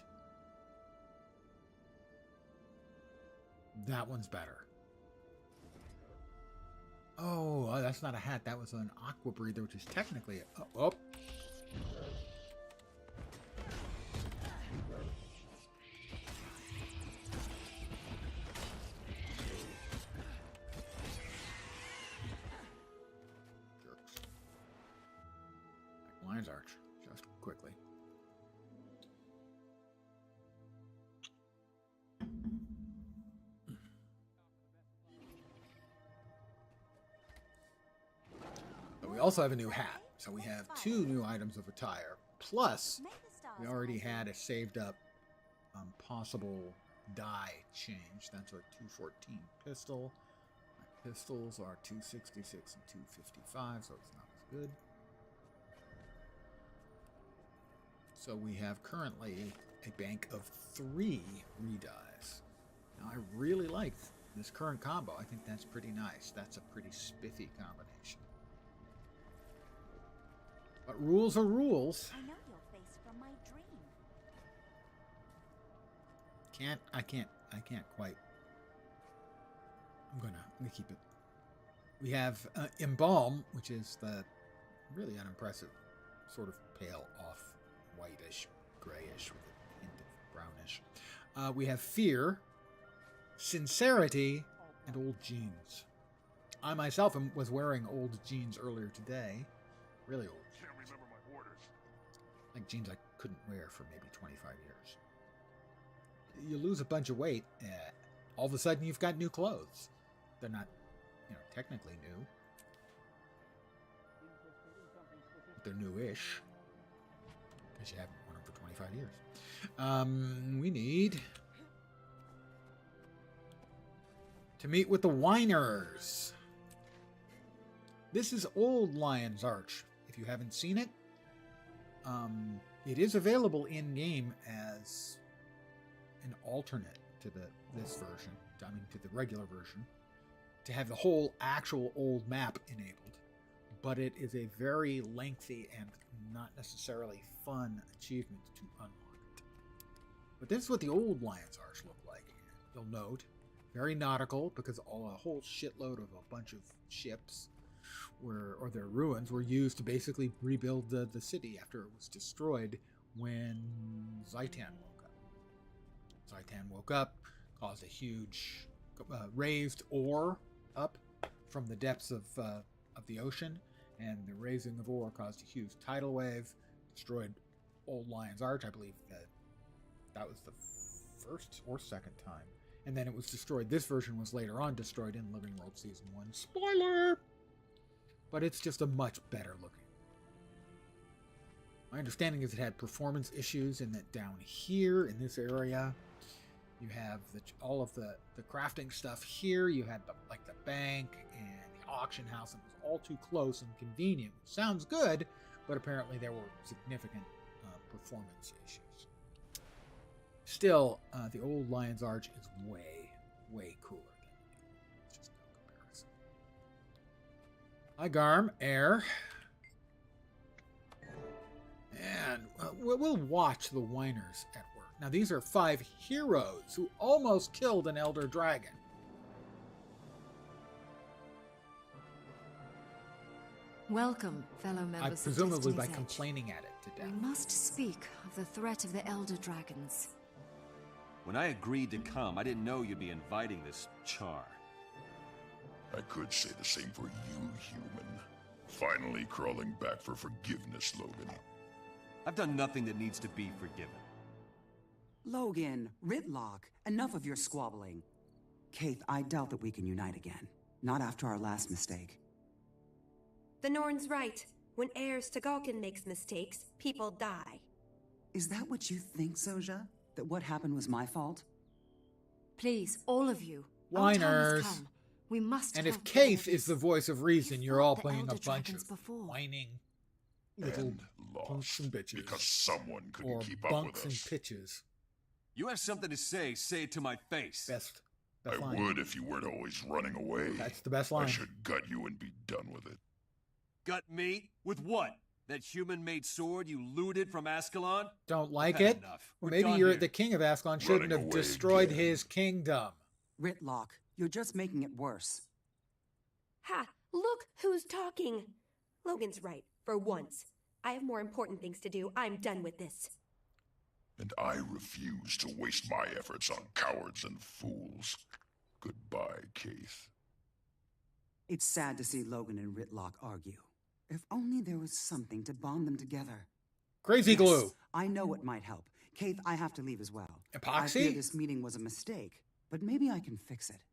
That one's better. Oh, that's not a hat. That was an aqua breather, which is technically a... Oh. Jerks. Like Lion's Arch, just quickly. We also have a new hat, so we have 2 new items of attire. Plus, we already had a saved up possible die change. That's a 214 pistol. My pistols are 266 and 255, so it's not as good. So we have currently a bank of 3 redies. Now I really like this current combo. I think that's pretty nice. That's a pretty spiffy combination. But rules are rules. I know your face from my dream. I can't quite. I'm gonna keep it. We have Embalm, which is the really unimpressive, sort of pale off whitish, grayish with a hint of brownish. We have Fear, Sincerity, and Old Jeans. I myself was wearing old jeans earlier today. Really old. Like jeans I couldn't wear for maybe 25 years. You lose a bunch of weight, all of a sudden you've got new clothes. They're not, technically new. But they're newish. Because you haven't worn them for 25 years. We need to meet with the Whiners. This is Old Lion's Arch. If you haven't seen it, it is available in-game as an alternate to this version, to the regular version, to have the whole actual old map enabled. But it is a very lengthy and not necessarily fun achievement to unlock it. But this is what the old Lion's Arch looked like. You'll note, very nautical, because a whole shitload of a bunch of ships or their ruins were used to basically rebuild the city after it was destroyed when Zaitan woke up. Zaitan woke up, caused a huge raised ore up from the depths of the ocean, and the raising of ore caused a huge tidal wave, destroyed Old Lion's Arch. I believe that was the first or second time. And then it was destroyed. This version was later on destroyed in Living World Season 1. Spoiler! But it's just a much better looking. My understanding is it had performance issues, and that down here in this area, you have all of the crafting stuff here. You had the bank and the auction house, and it was all too close and convenient. Which sounds good, but apparently there were significant performance issues. Still, the Old Lion's Arch is way, way cooler. It's just no comparison. Hi, Garm, Air. And we'll watch the Whiners at work. Now, these are 5 heroes who almost killed an Elder Dragon. Welcome, fellow members of Presumably by Destiny's Edge. complaining at it to death. We must speak of the threat of the Elder Dragons. When I agreed to come, I didn't know you'd be inviting this char. I could say the same for you, human. Finally crawling back for forgiveness, Logan. I've done nothing that needs to be forgiven. Logan, Ritlock, enough of your squabbling. Kaith, I doubt that we can unite again. Not after our last mistake. The Norn's right. When heirs to Galkin makes mistakes, people die. Is that what you think, Soja? That what happened was my fault? Please, all of you. Whiners. Our time has come. We must. And if help Kaith the is the voice of reason, you're all the playing Elder a bunch Dragons of before. whining little And punks and bitches. because someone couldn't Or keep up bunks with and us. pitches. You have something to say it to my face. Best I line. would if you weren't always running away. That's the best I line. should gut you and be done with it. Gut me? With what? That human-made sword you looted from Ascalon? Don't like I've it? had enough. Or We're maybe done you're here. the king of Ascalon shouldn't Running have away destroyed again. his kingdom. Ritlock, you're just making it worse. Ha! Look who's talking. Logan's right, for once. I have more important things to do. I'm done with this. And I refuse to waste my efforts on cowards and fools. Goodbye, Keith. It's sad to see Logan and Ritlock argue. If only there was something to bond them together. Crazy glue. I know what might help. Keith, I have to leave as well. Epoxy? I fear this meeting was a mistake, but maybe I can fix it.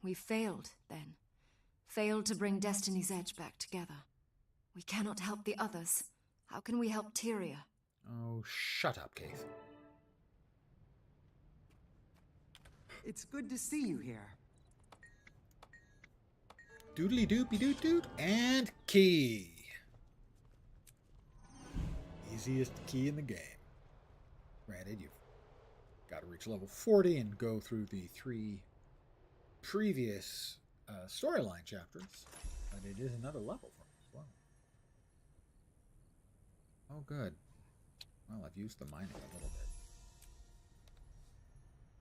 We failed, then. Failed to bring Destiny's Edge back together. We cannot help the others. How can we help Tyria? Oh, shut up, Keith. It's good to see you here. Doodly doopy doot doot and key. Easiest key in the game. Granted, you've got to reach level 40 and go through the 3 previous storyline chapters, but it is another level for me as well. Oh, good. Well, I've used the mining a little bit.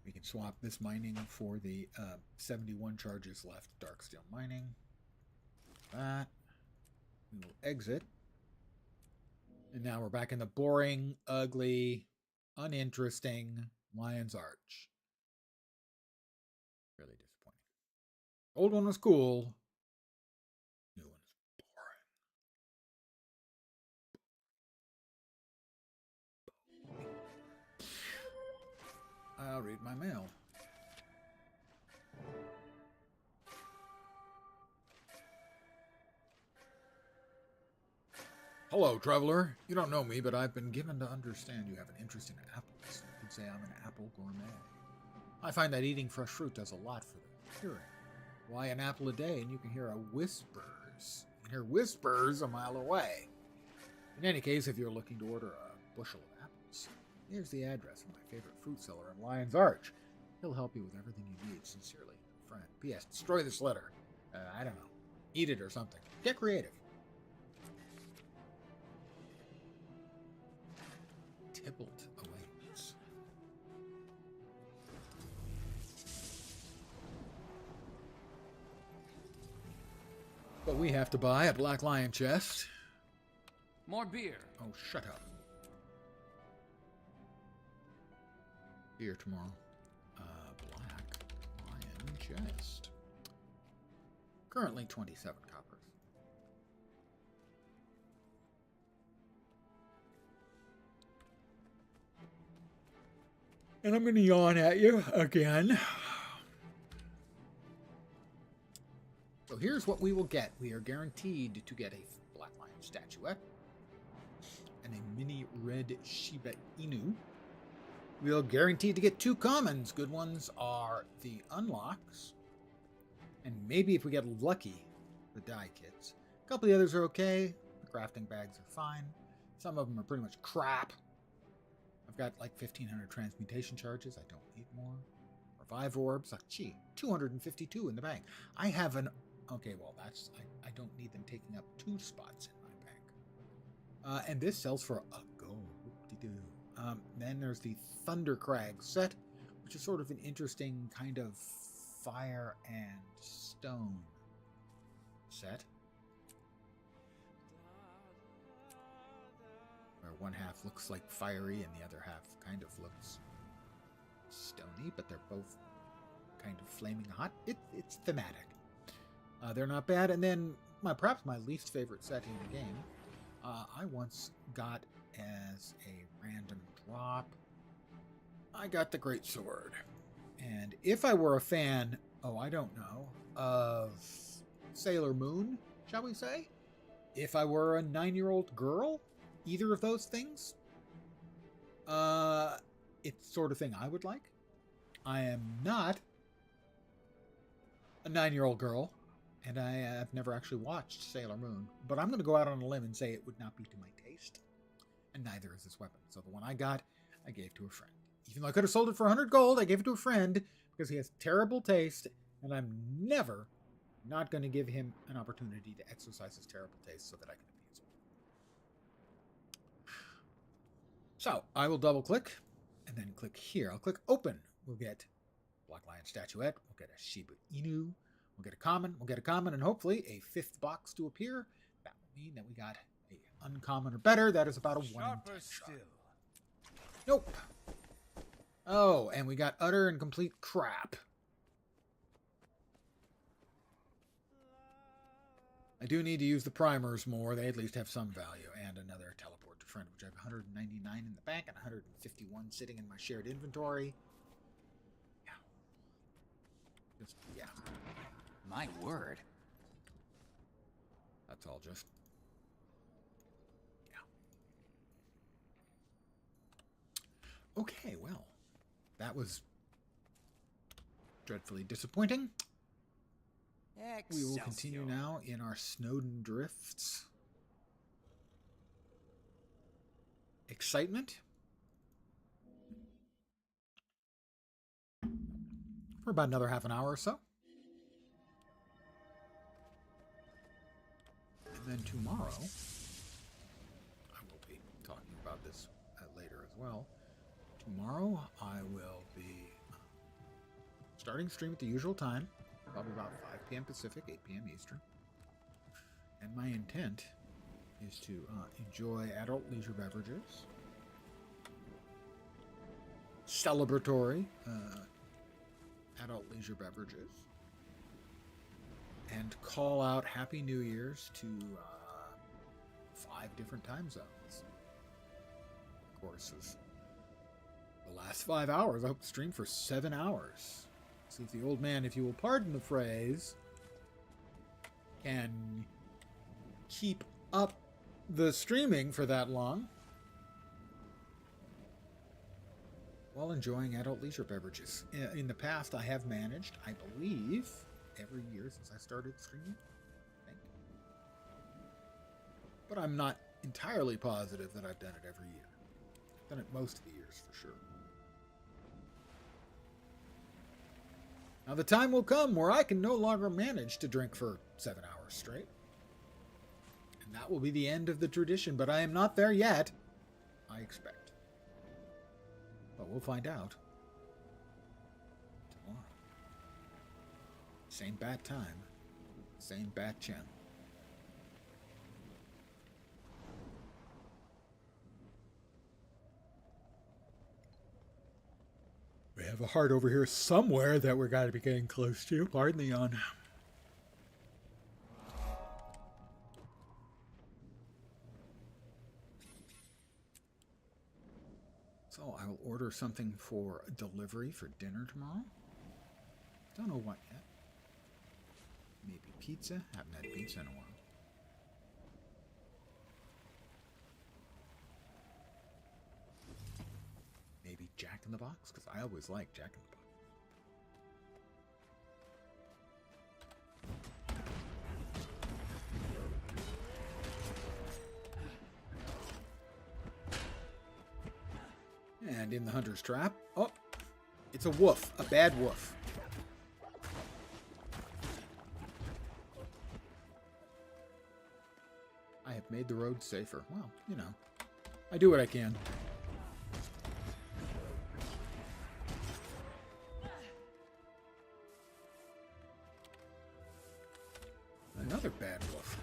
We can swap this mining for the 71 charges left Darksteel mining. That. We will exit. And now we're back in the boring, ugly, uninteresting Lion's Arch. Really disappointing. Old one was cool. New one is boring. I'll read my mail. Hello, traveler. You don't know me, but I've been given to understand you have an interest in apples. You could say I'm an apple gourmet. I find that eating fresh fruit does a lot for the hearing. Why an apple a day and you can hear whispers? You can hear whispers a mile away. In any case, if you're looking to order a bushel of apples, here's the address of my favorite fruit seller in Lion's Arch. He'll help you with everything you need. Sincerely, friend. P.S. Destroy this letter. I don't know. Eat it or something. Get creative. Tybalt awaits. But we have to buy a Black Lion chest. More beer. Oh, shut up. Beer tomorrow. Black Lion chest. Currently 27 coppers. And I'm going to yawn at you again. So here's what we will get. We are guaranteed to get a Black Lion statuette and a mini red Shiba Inu. We'll guaranteed to get 2 commons. Good ones are the unlocks. And maybe if we get lucky, the die kits. A couple of the others are okay. The crafting bags are fine. Some of them are pretty much crap. I've got like 1,500 transmutation charges. I don't need more. Revive orbs. Gee, 252 in the bank. I have an... Okay, well, that's... I don't need them taking up 2 spots in my bank. And this sells for a gold. Then there's the Thundercrag set, which is sort of an interesting kind of fire and stone set. Where one half looks like fiery and the other half kind of looks stony, but they're both kind of flaming hot. It's thematic. They're not bad. And then perhaps my least favorite set in the game, I once got as a random drop. I got the Great Sword. And if I were a fan, I don't know, of Sailor Moon, shall we say? If I were a 9-year-old girl, either of those things, it's the sort of thing I would like. I am not a 9-year-old girl, and I have never actually watched Sailor Moon, but I'm going to go out on a limb and say it would not be to my taste, and neither is this weapon. So the one I got, I gave to a friend. Even though I could have sold it for 100 gold, I gave it to a friend because he has terrible taste, and I'm never not going to give him an opportunity to exercise his terrible taste so that I can appease him. So I will double click and then click here. I'll click open. We'll get Black Lion statuette. We'll get a Shiba Inu. We'll get a common, and hopefully a 5th box to appear. That will mean that we got a uncommon or better. That is about a 1 in 10 shot. Nope. Oh, and we got utter and complete crap. I do need to use the primers more. They at least have some value. And another teleport to friend, which I have 199 in the bank and 151 sitting in my shared inventory. Yeah. My word. That's all just... yeah. Okay, well. That was dreadfully disappointing. We will continue now in our Snowden Drifts. Excitement. For about another half an hour or so. And then tomorrow, I will be talking about this later as well. Tomorrow, I will be starting stream at the usual time, probably about 5 p.m. Pacific, 8 p.m. Eastern. And my intent is to enjoy adult leisure beverages, celebratory adult leisure beverages, and call out Happy New Year's to 5 different time zones. Of course, is the last 5 hours. I hope to stream for 7 hours. See if the old man, if you will pardon the phrase, can keep up the streaming for that long while enjoying adult leisure beverages. In the past, I have managed, I believe, every year since I started streaming, I think. But I'm not entirely positive that I've done it every year. I've done it most of the years, for sure. Now, the time will come where I can no longer manage to drink for 7 hours straight. And that will be the end of the tradition, but I am not there yet, I expect. But we'll find out tomorrow. Same bat time, same bat channel. We have a heart over here somewhere that we're got to be getting close to. Pardon the yawn. So I will order something for delivery for dinner tomorrow. Don't know what yet. Maybe pizza. Haven't had pizza in a while. Maybe Jack in the Box, because I always like Jack in the Box. And in the hunter's trap, oh, it's a wolf, a bad wolf. I have made the road safer. Well, you know, I do what I can. Another bad wolf.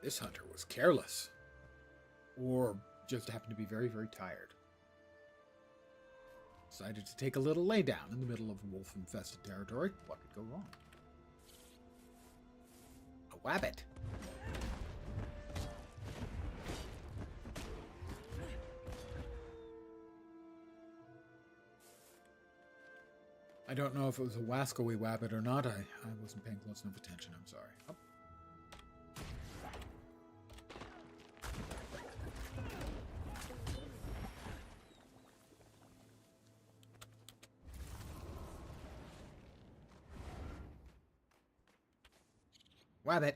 This hunter was careless. Or just happened to be very, very tired. Decided to take a little lay down in the middle of wolf-infested territory. What could go wrong? A wabbit. I don't know if it was a wascoey wabbit or not. I wasn't paying close enough attention. I'm sorry. Oh. Wabbit.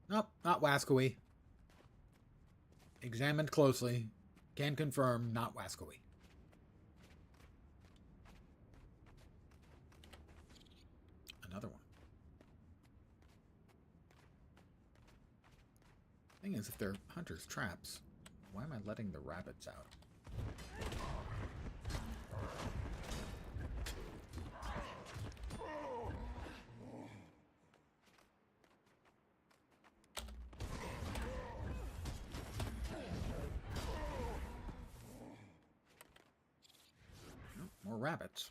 Nope, not wascoey. Examined closely. Can confirm, not wascoey. Another one. Thing is, if they're hunters' traps, why am I letting the rabbits out? More rabbits.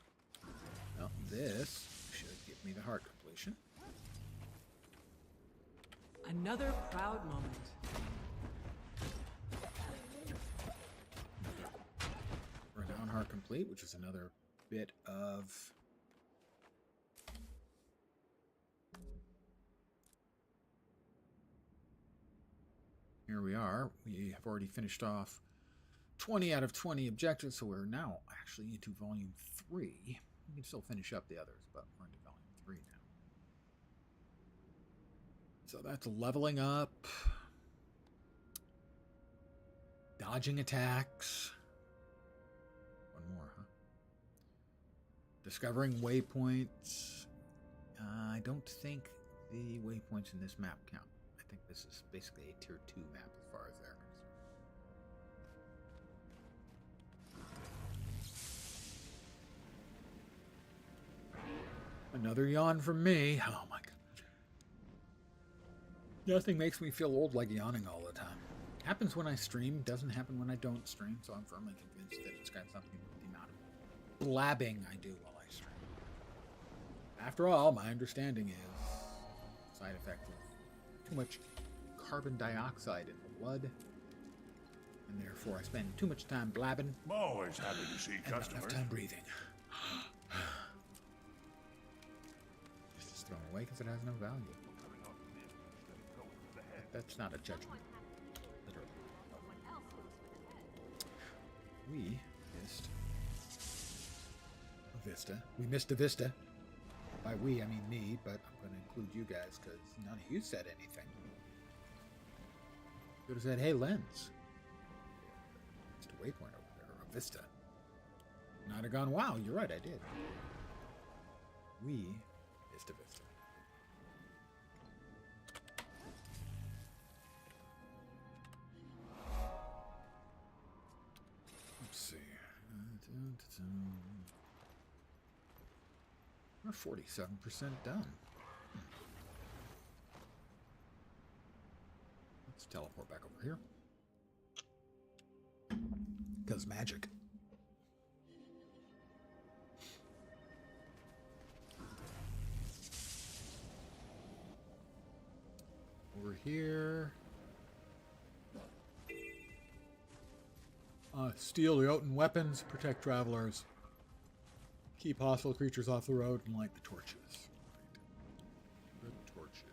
Well, this should give me the heart completion. Another proud moment. Renown heart complete, which is another bit of... Here we are. We have already finished off 20 out of 20 objectives, so we're now actually into Volume 3. We can still finish up the others, but we're into Volume 3 now. So that's leveling up, dodging attacks. One more, huh? Discovering waypoints. I don't think the waypoints in this map count. I think this is basically a Tier 2 map as far as they're concerned. Another yawn from me. Oh my god. Nothing makes me feel old like yawning all the time. Happens when I stream, doesn't happen when I don't stream, so I'm firmly convinced that it's got something to do with the amount of blabbing I do while I stream. After all, my understanding is side effect of too much carbon dioxide in the blood, and therefore I spend too much time blabbing. I'm always happy to see and customers. not enough time breathing. This is thrown away because it has no value. That's not a judgment. Literally. We missed a vista. We missed a vista. By we, I mean me, but I'm going to include you guys because none of you said anything. Could have said, hey, Lens. Just a waypoint over there, or a vista. And I'd have gone, wow, you're right, I did. We missed a vista. Let's see. We're 47% done. Let's teleport back over here. Because magic. Over here. Steal the Jotun weapons, protect travelers, keep hostile creatures off the road, and light the torches. Right. The torches.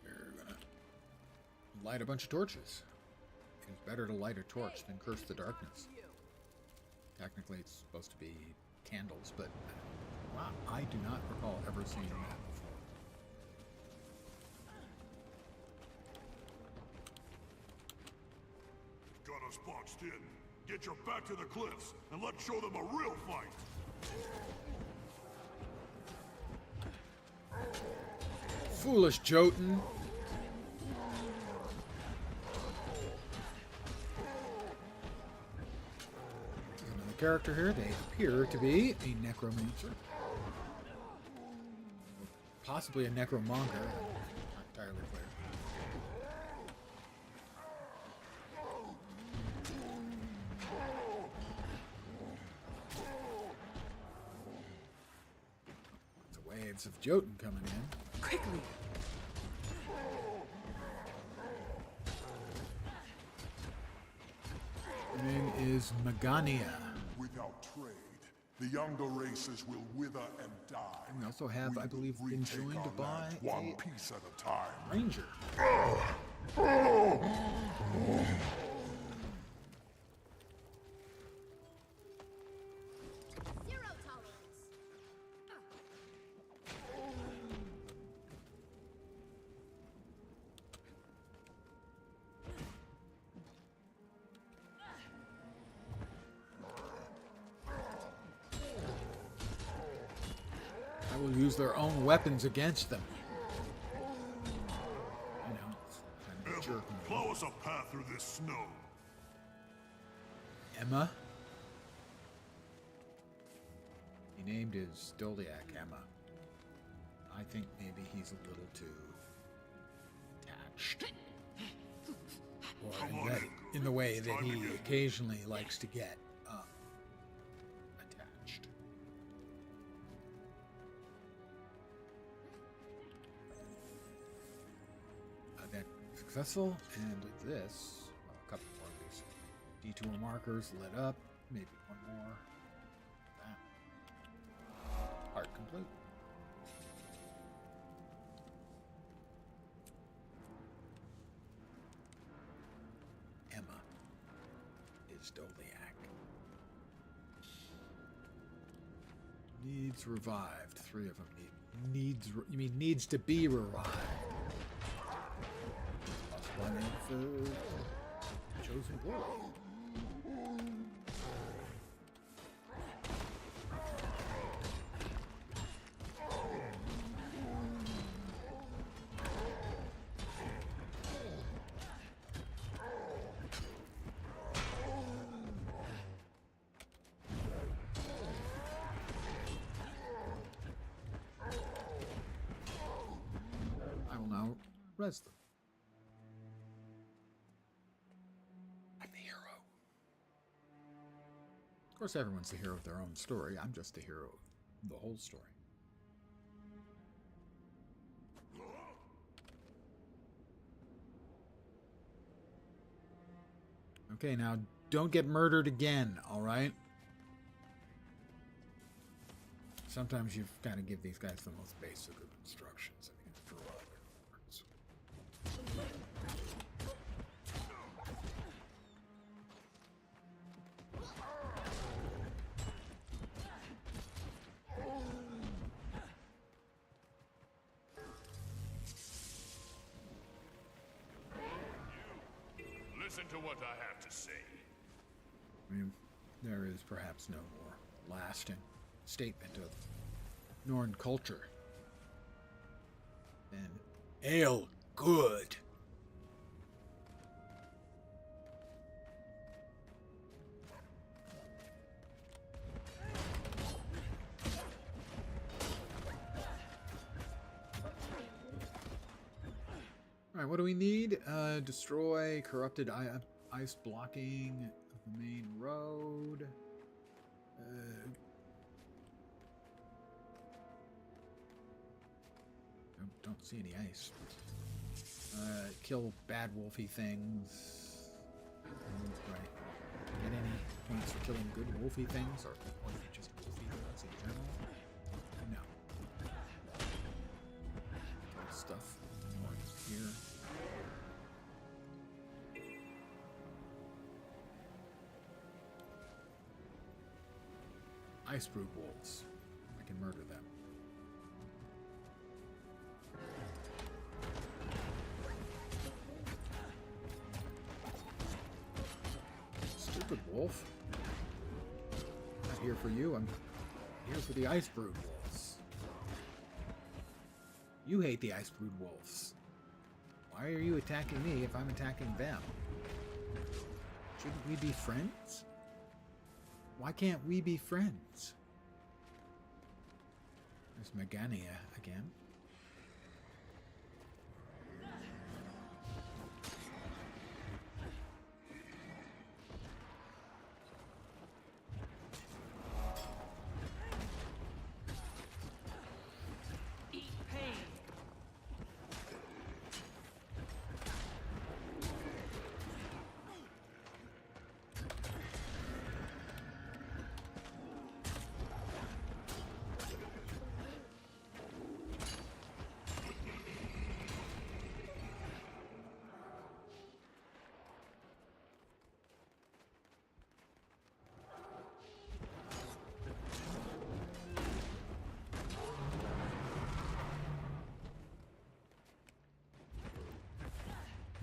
We're gonna light a bunch of torches. It's better to light a torch than curse the darkness. Technically, it's supposed to be candles, but wow, I do not recall ever seeing that before. Got us boxed in. Get your back to the cliffs, and let's show them a real fight. Foolish Jotun. Character here. They appear to be a necromancer, possibly a necromonger. Not entirely clear. Lots of waves of Jotun coming in. Quickly. Her name is Megania. Without trade, the younger races will wither and die. And we also have, I believe, been joined by one piece at a time. Ranger. Zero tolerance. use their own weapons against them. You know, it's kind of a jerk move. Plow us a path through this snow. Emma? He named his Dolyak Emma. I think maybe he's a little too attached. Or in the way that he occasionally likes to get attached. That successful, and with this, well, a couple more of these detour markers lit up, maybe one more. That. Part complete. Emma is Dolyak. Needs revived. 3 of them needs to be revived. One for chosen glory. I will now res them. Of course, everyone's the hero of their own story. I'm just the hero of the whole story. Okay, now don't get murdered again, all right? Sometimes you've got to give these guys the most basic of instructions. I mean, for all their words. Listen to what I have to say. I mean, there is perhaps no more lasting statement of Norn culture than ale good. Alright, what do we need? Destroy corrupted ice blocking of the main road. Don't see any ice. Kill bad wolfy things. Right. Get any points for killing good wolfy things, or just wolfy things in general? No. Good stuff. More here. Ice brood wolves. I can murder them. Stupid wolf. I'm not here for you. I'm here for the ice brood wolves. You hate the ice brood wolves. Why are you attacking me if I'm attacking them? Shouldn't we be friends? Why can't we be friends? There's Megania again.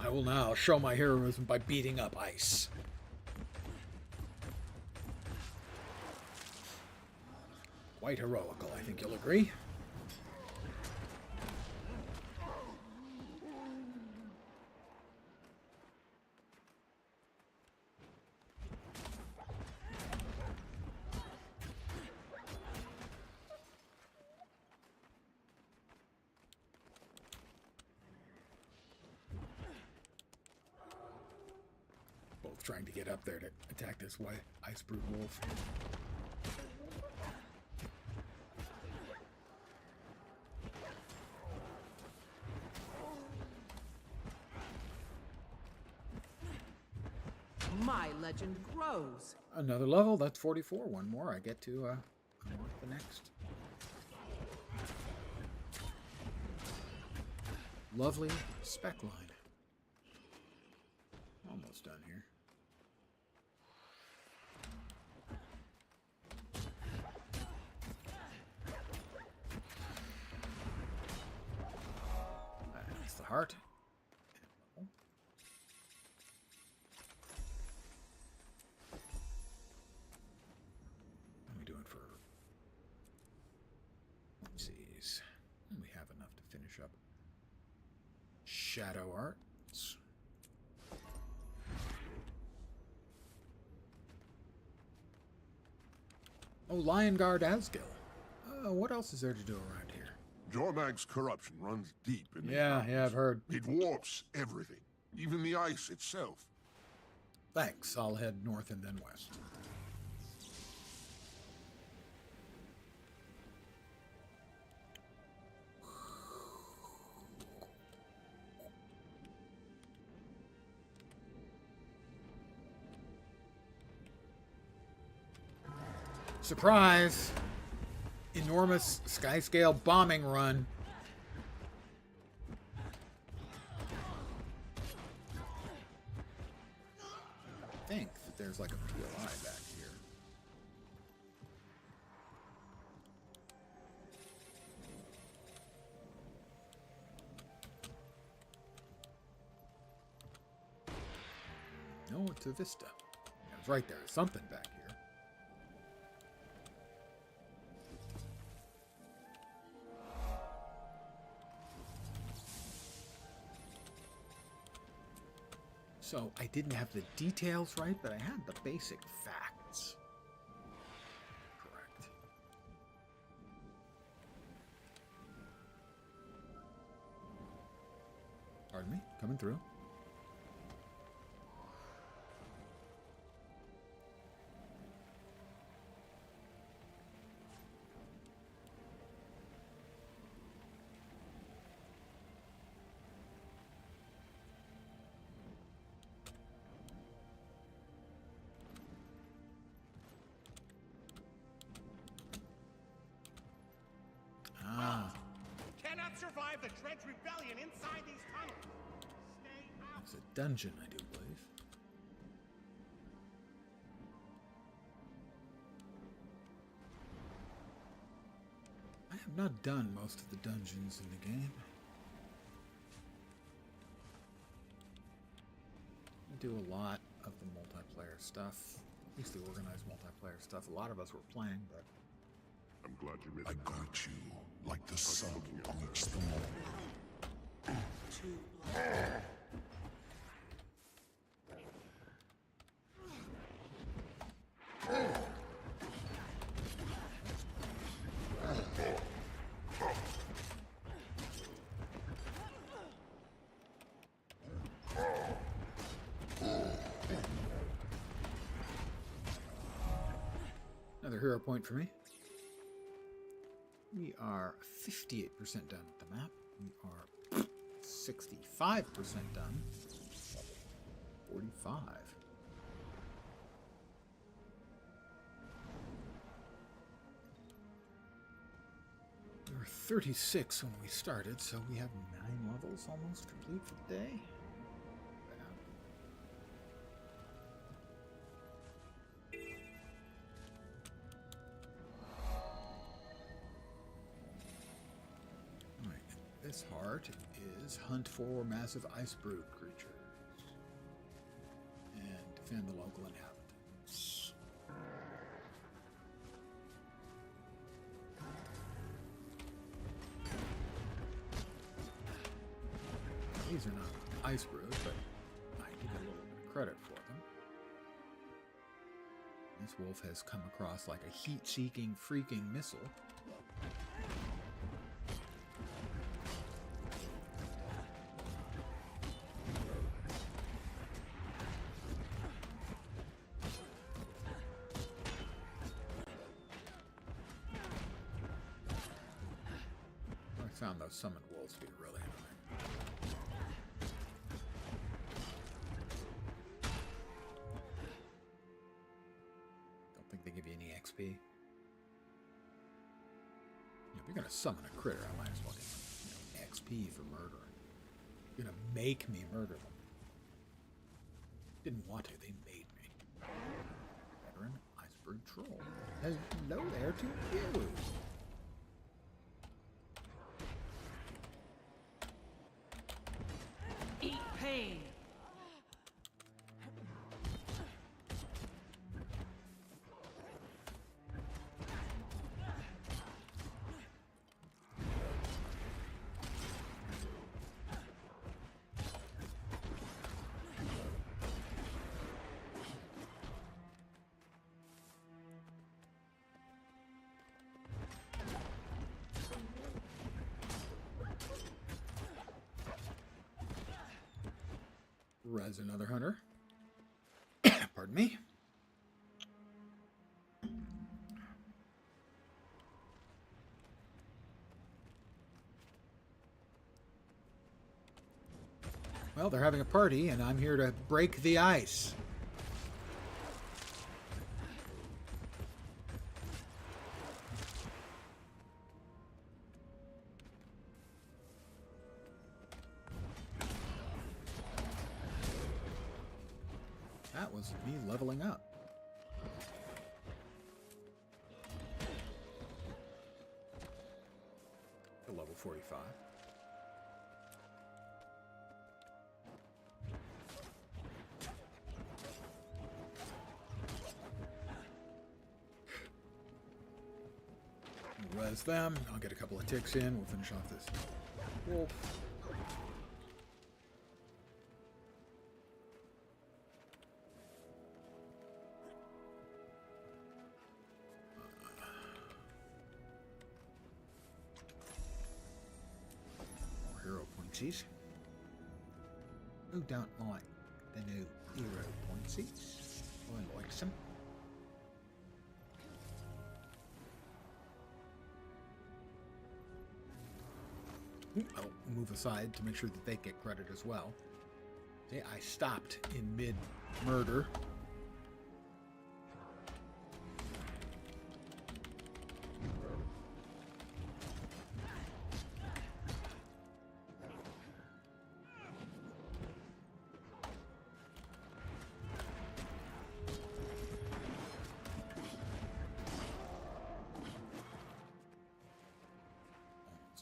I will now show my heroism by beating up ice. Quite heroical, I think you'll agree. Both trying to get up there to attack this white ice-brute wolf. My legend grows. Another level, that's 44. One more, I get to unlock the next. Lovely spec line. Almost done here. That's the heart. What are we doing for Oopsies. We have enough to finish up shadow arts. Oh, Lion Guard Asgil. What else is there to do around here? Jormag's corruption runs deep in these Yeah, mountains. I've heard. It warps everything, even the ice itself. Thanks. I'll head north and then west. Surprise! Enormous sky-scale bombing run. I think that there's like a PLI back here. No, it's a Vista. I was right there. There's something back here. So I didn't have the details right, but I had the basic facts correct. Pardon me? Coming through. Cannot survive the Dredge Rebellion inside these tunnels. Stay out. It's a dungeon, I do believe. I have not done most of the dungeons in the game. I do a lot of the multiplayer stuff. At least the organized multiplayer stuff. A lot of us were playing, but I'm glad you made it. I got you, like the sun amongst the morning. Another hero point for me. We are 58% done with the map. We are 65% done. 45. We were 36 when we started, so we have 9 levels almost complete for the day. This heart is hunt for massive ice brute creatures and defend the local inhabitants. These are not ice brute, but I do get a little bit of credit for them. This wolf has come across like a heat-seeking freaking missile. found those summoned wolves to be really annoying. Don't think they give you any XP. If you're gonna summon a critter, I might as well get XP for murdering. You're gonna make me murder them. Didn't want to, they made me. Veteran Iceberg Troll. Hello there to you. Eat pain. Res another hunter. Pardon me. Well, they're having a party, and I'm here to break the ice. That was me leveling up. To level 45. We'll res them. I'll get a couple of ticks in. We'll finish off this wolf. Who don't like the new hero pointsies? I like some. I'll move aside to make sure that they get credit as well. See, I stopped in mid-murder.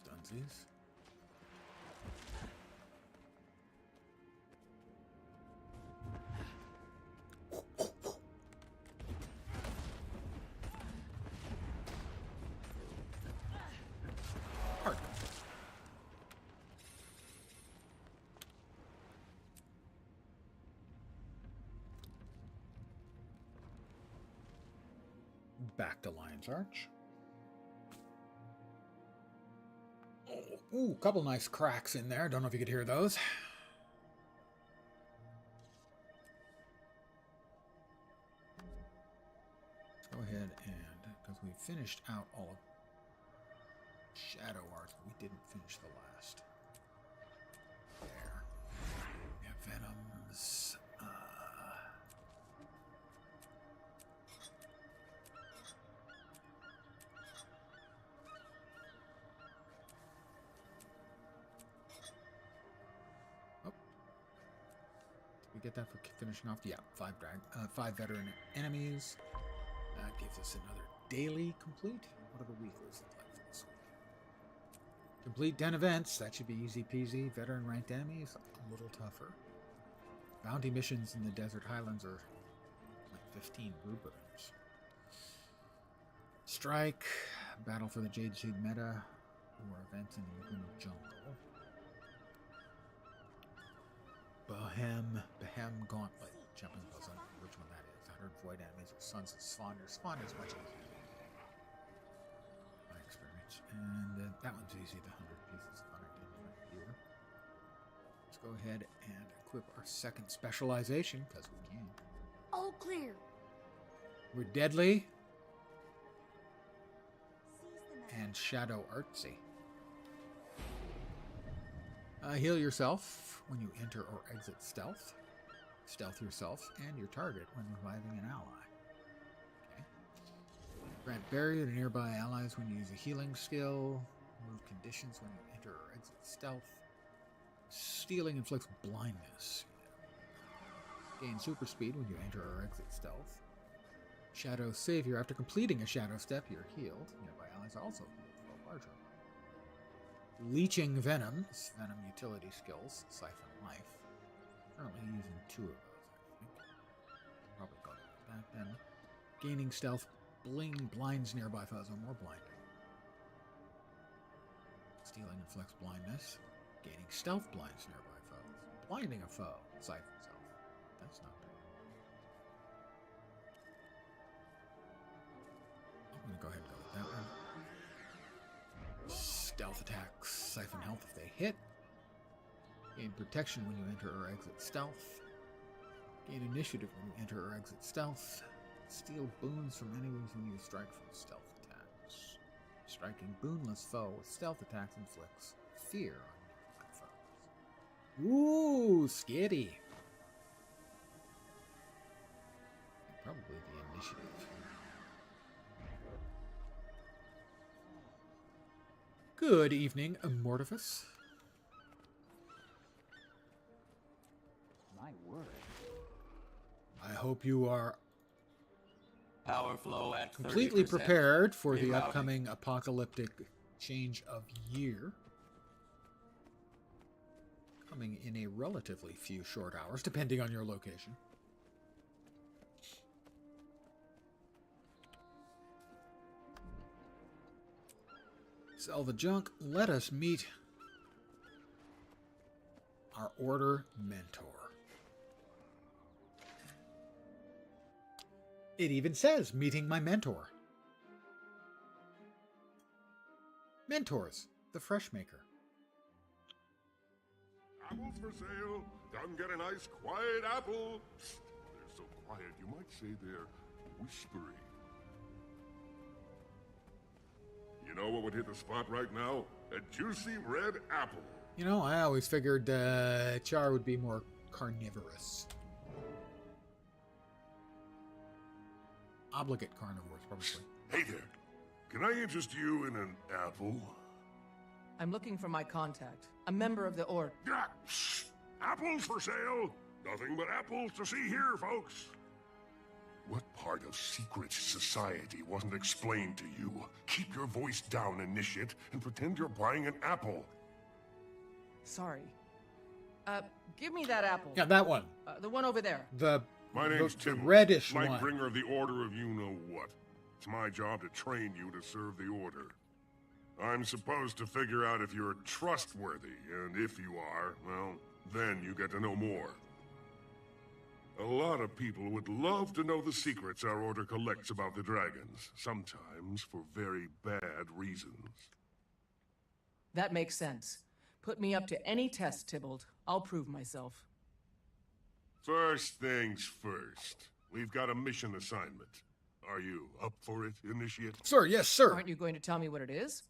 Dunsies. Back to Lion's Arch. Ooh, a couple nice cracks in there. Don't know if you could hear those. Let's go ahead and, because we finished out all of Shadow Arts, but we didn't finish the last. There. We have Venoms. We get that for finishing off? Yeah, 5 veteran enemies. That gives us another daily complete. What are the weeklies look like for this week? Complete 10 events. That should be easy peasy. Veteran ranked enemies, a little tougher. Bounty missions in the Desert Highlands are like 15 rubles. Strike. Battle for the Jade Seed meta. Or events in the Lagoon Jungle. Behem Gauntlet. Jumping puzzle. Which one that is? 100 void enemies or Sons of Svanir. Svanir is much easier. My experience. And that one's easy. The 100 pieces of Honor here. Let's go ahead and equip our second specialization, because we can. All clear. We're deadly. And Shadow Artsy. Heal yourself when you enter or exit stealth. Stealth yourself and your target when reviving an ally. Okay. Grant barrier to nearby allies when you use a healing skill. Remove conditions when you enter or exit stealth. Stealing inflicts blindness. Gain super speed when you enter or exit stealth. Shadow Savior. After completing a shadow step, you're healed. Nearby allies are also healed for a larger amount. Leeching Venom. Venom utility skills. Siphon Life. Currently using 2 of those, I think. Probably go back then. Gaining Stealth. Bling blinds nearby foes or more blinding. Stealing inflicts blindness. Gaining Stealth blinds nearby foes. Blinding a foe. Siphons health. That's not bad. I'm going to go ahead and go with that one. Stealth attacks siphon health if they hit. Gain protection when you enter or exit stealth. Gain initiative when you enter or exit stealth. Steal boons from enemies when you strike from stealth attacks. Striking boonless foe with stealth attacks inflicts fear on nearby foes. Ooh, scary. Probably the initiative. Good evening, Mortifus. My word. I hope you are Power flow at 30%. completely prepared for the Rerouting. upcoming apocalyptic change of year. Coming in a relatively few short hours, depending on your location. Sell the junk. Let us meet our Order mentor. It even says, meeting my mentor. Mentors, the Fresh Maker. Apples for sale. Come get a nice, quiet apple. Psst. They're so quiet, you might say they're whispery. You know what would hit the spot right now? A juicy red apple. You know, I always figured Char would be more carnivorous. Obligate carnivores, probably. Hey there. Can I interest you in an apple? I'm looking for my contact, a member of the Order. Apples for sale. Nothing but apples to see here, folks. What part of secret society wasn't explained to you? Keep your voice down, initiate, and pretend you're buying an apple. Sorry. Give me that apple. Yeah, that one. The one over there. My name's the Tim. reddish one. Lightbringer of the Order of you-know-what. It's my job to train you to serve the Order. I'm supposed to figure out if you're trustworthy, and if you are, well, then you get to know more. A lot of people would love to know the secrets our Order collects about the dragons, sometimes for very bad reasons. That makes sense. Put me up to any test, Tybalt. I'll prove myself. First things first. We've got a mission assignment. Are you up for it, Initiate? Sir, yes, sir. Aren't you going to tell me what it is?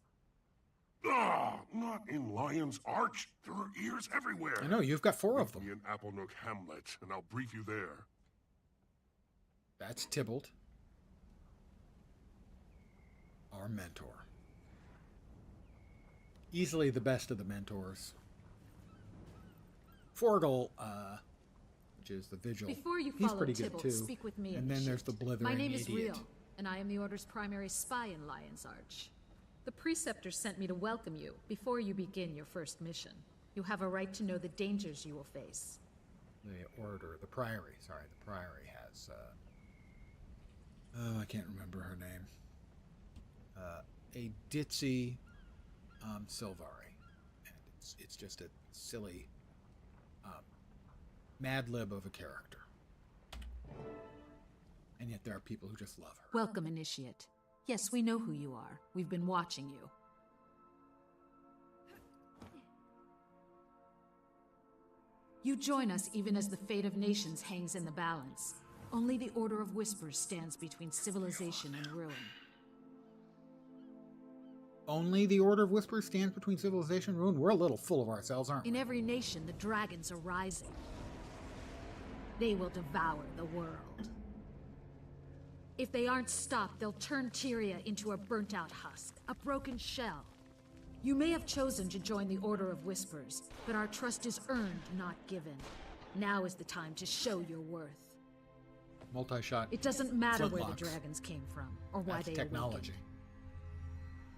Not in Lion's Arch. There are ears everywhere. I know, you've got 4 of them. Meet me in Apple Nook Hamlet, and I'll brief you there. That's Tybalt. Our mentor. Easily the best of the mentors. Forgal, which is the Vigil. Before you He's follow pretty good Tybalt, too. speak with me, and then there's the blithering My name is idiot. Real, and I am the Order's primary spy in Lion's Arch. The Preceptor sent me to welcome you before you begin your first mission. You have a right to know the dangers you will face. The Order, the Priory, sorry, the Priory has, I can't remember her name. A ditzy, Silvari. And it's just a silly, Mad Lib of a character. And yet there are people who just love her. Welcome, Initiate. Yes, we know who you are. We've been watching you. You join us even as the fate of nations hangs in the balance. Only the Order of Whispers stands between civilization and ruin. only the Order of Whispers stands between civilization and ruin? We're a little full of ourselves, aren't we? In every nation, the dragons are rising. They will devour the world. If they aren't stopped, they'll turn Tyria into a burnt-out husk, a broken shell. You may have chosen to join the Order of Whispers, but our trust is earned, not given. Now is the time to show your worth. Multi-shot. It doesn't matter where the flintlocks. dragons came from, or why That's they technology. awakened.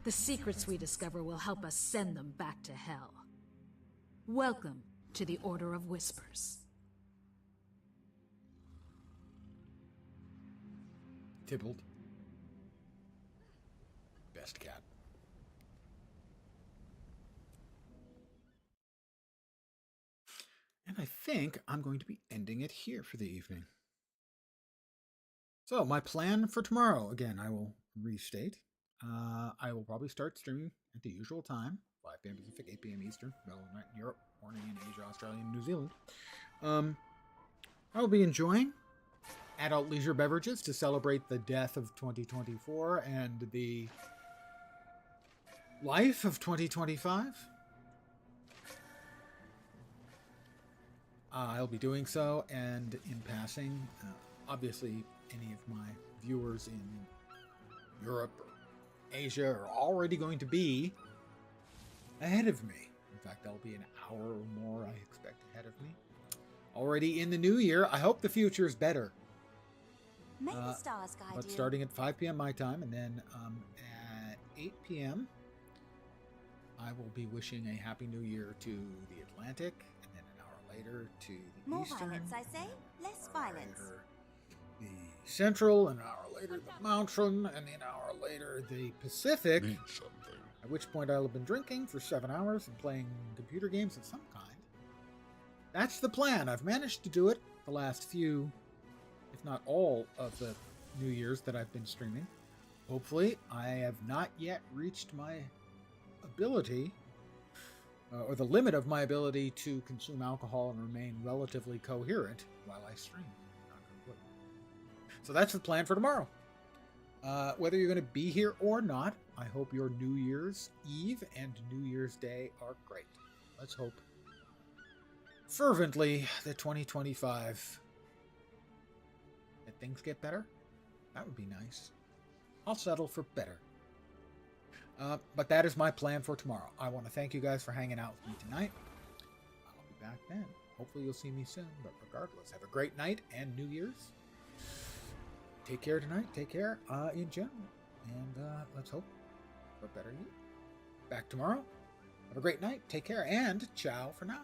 The secrets we discover will help us send them back to hell. Welcome to the Order of Whispers. Tybalt. Best cat. And I think I'm going to be ending it here for the evening. So, my plan for tomorrow, again, I will restate. I will probably start streaming at the usual time, 5 p.m. Pacific, 8 p.m. Eastern, middle of the night in Europe, morning in Asia, Australia, and New Zealand. I will be enjoying adult leisure beverages to celebrate the death of 2024 and the life of 2025. I'll be doing so, and in passing, obviously, any of my viewers in Europe or Asia are already going to be ahead of me. In fact, they'll be an hour or more, I expect, ahead of me. Already in the new year. I hope the future is better. May the stars guide But you. starting at 5 p.m. my time, and then at 8 p.m., I will be wishing a Happy New Year to the Atlantic, and then an hour later to the More Eastern. violence, I say, less violence. Later, the Central, an hour later the Mountain, and an hour later the Pacific. At which point I'll have been drinking for 7 hours and playing computer games of some kind. That's the plan. I've managed to do it the last few, if not all, of the New Year's that I've been streaming. Hopefully, I have not yet reached my ability, or the limit of my ability to consume alcohol and remain relatively coherent while I stream. So that's the plan for tomorrow. Whether you're going to be here or not, I hope your New Year's Eve and New Year's Day are great. Let's hope fervently that 2025, that things get better. That would be nice. I'll settle for better. But that is my plan for tomorrow. I want to thank you guys for hanging out with me tonight. I'll be back then. Hopefully you'll see me soon, but regardless, have a great night and New Year's. Take care tonight. Take care in general. And let's hope for a better year. Back tomorrow. Have a great night. Take care. And ciao for now.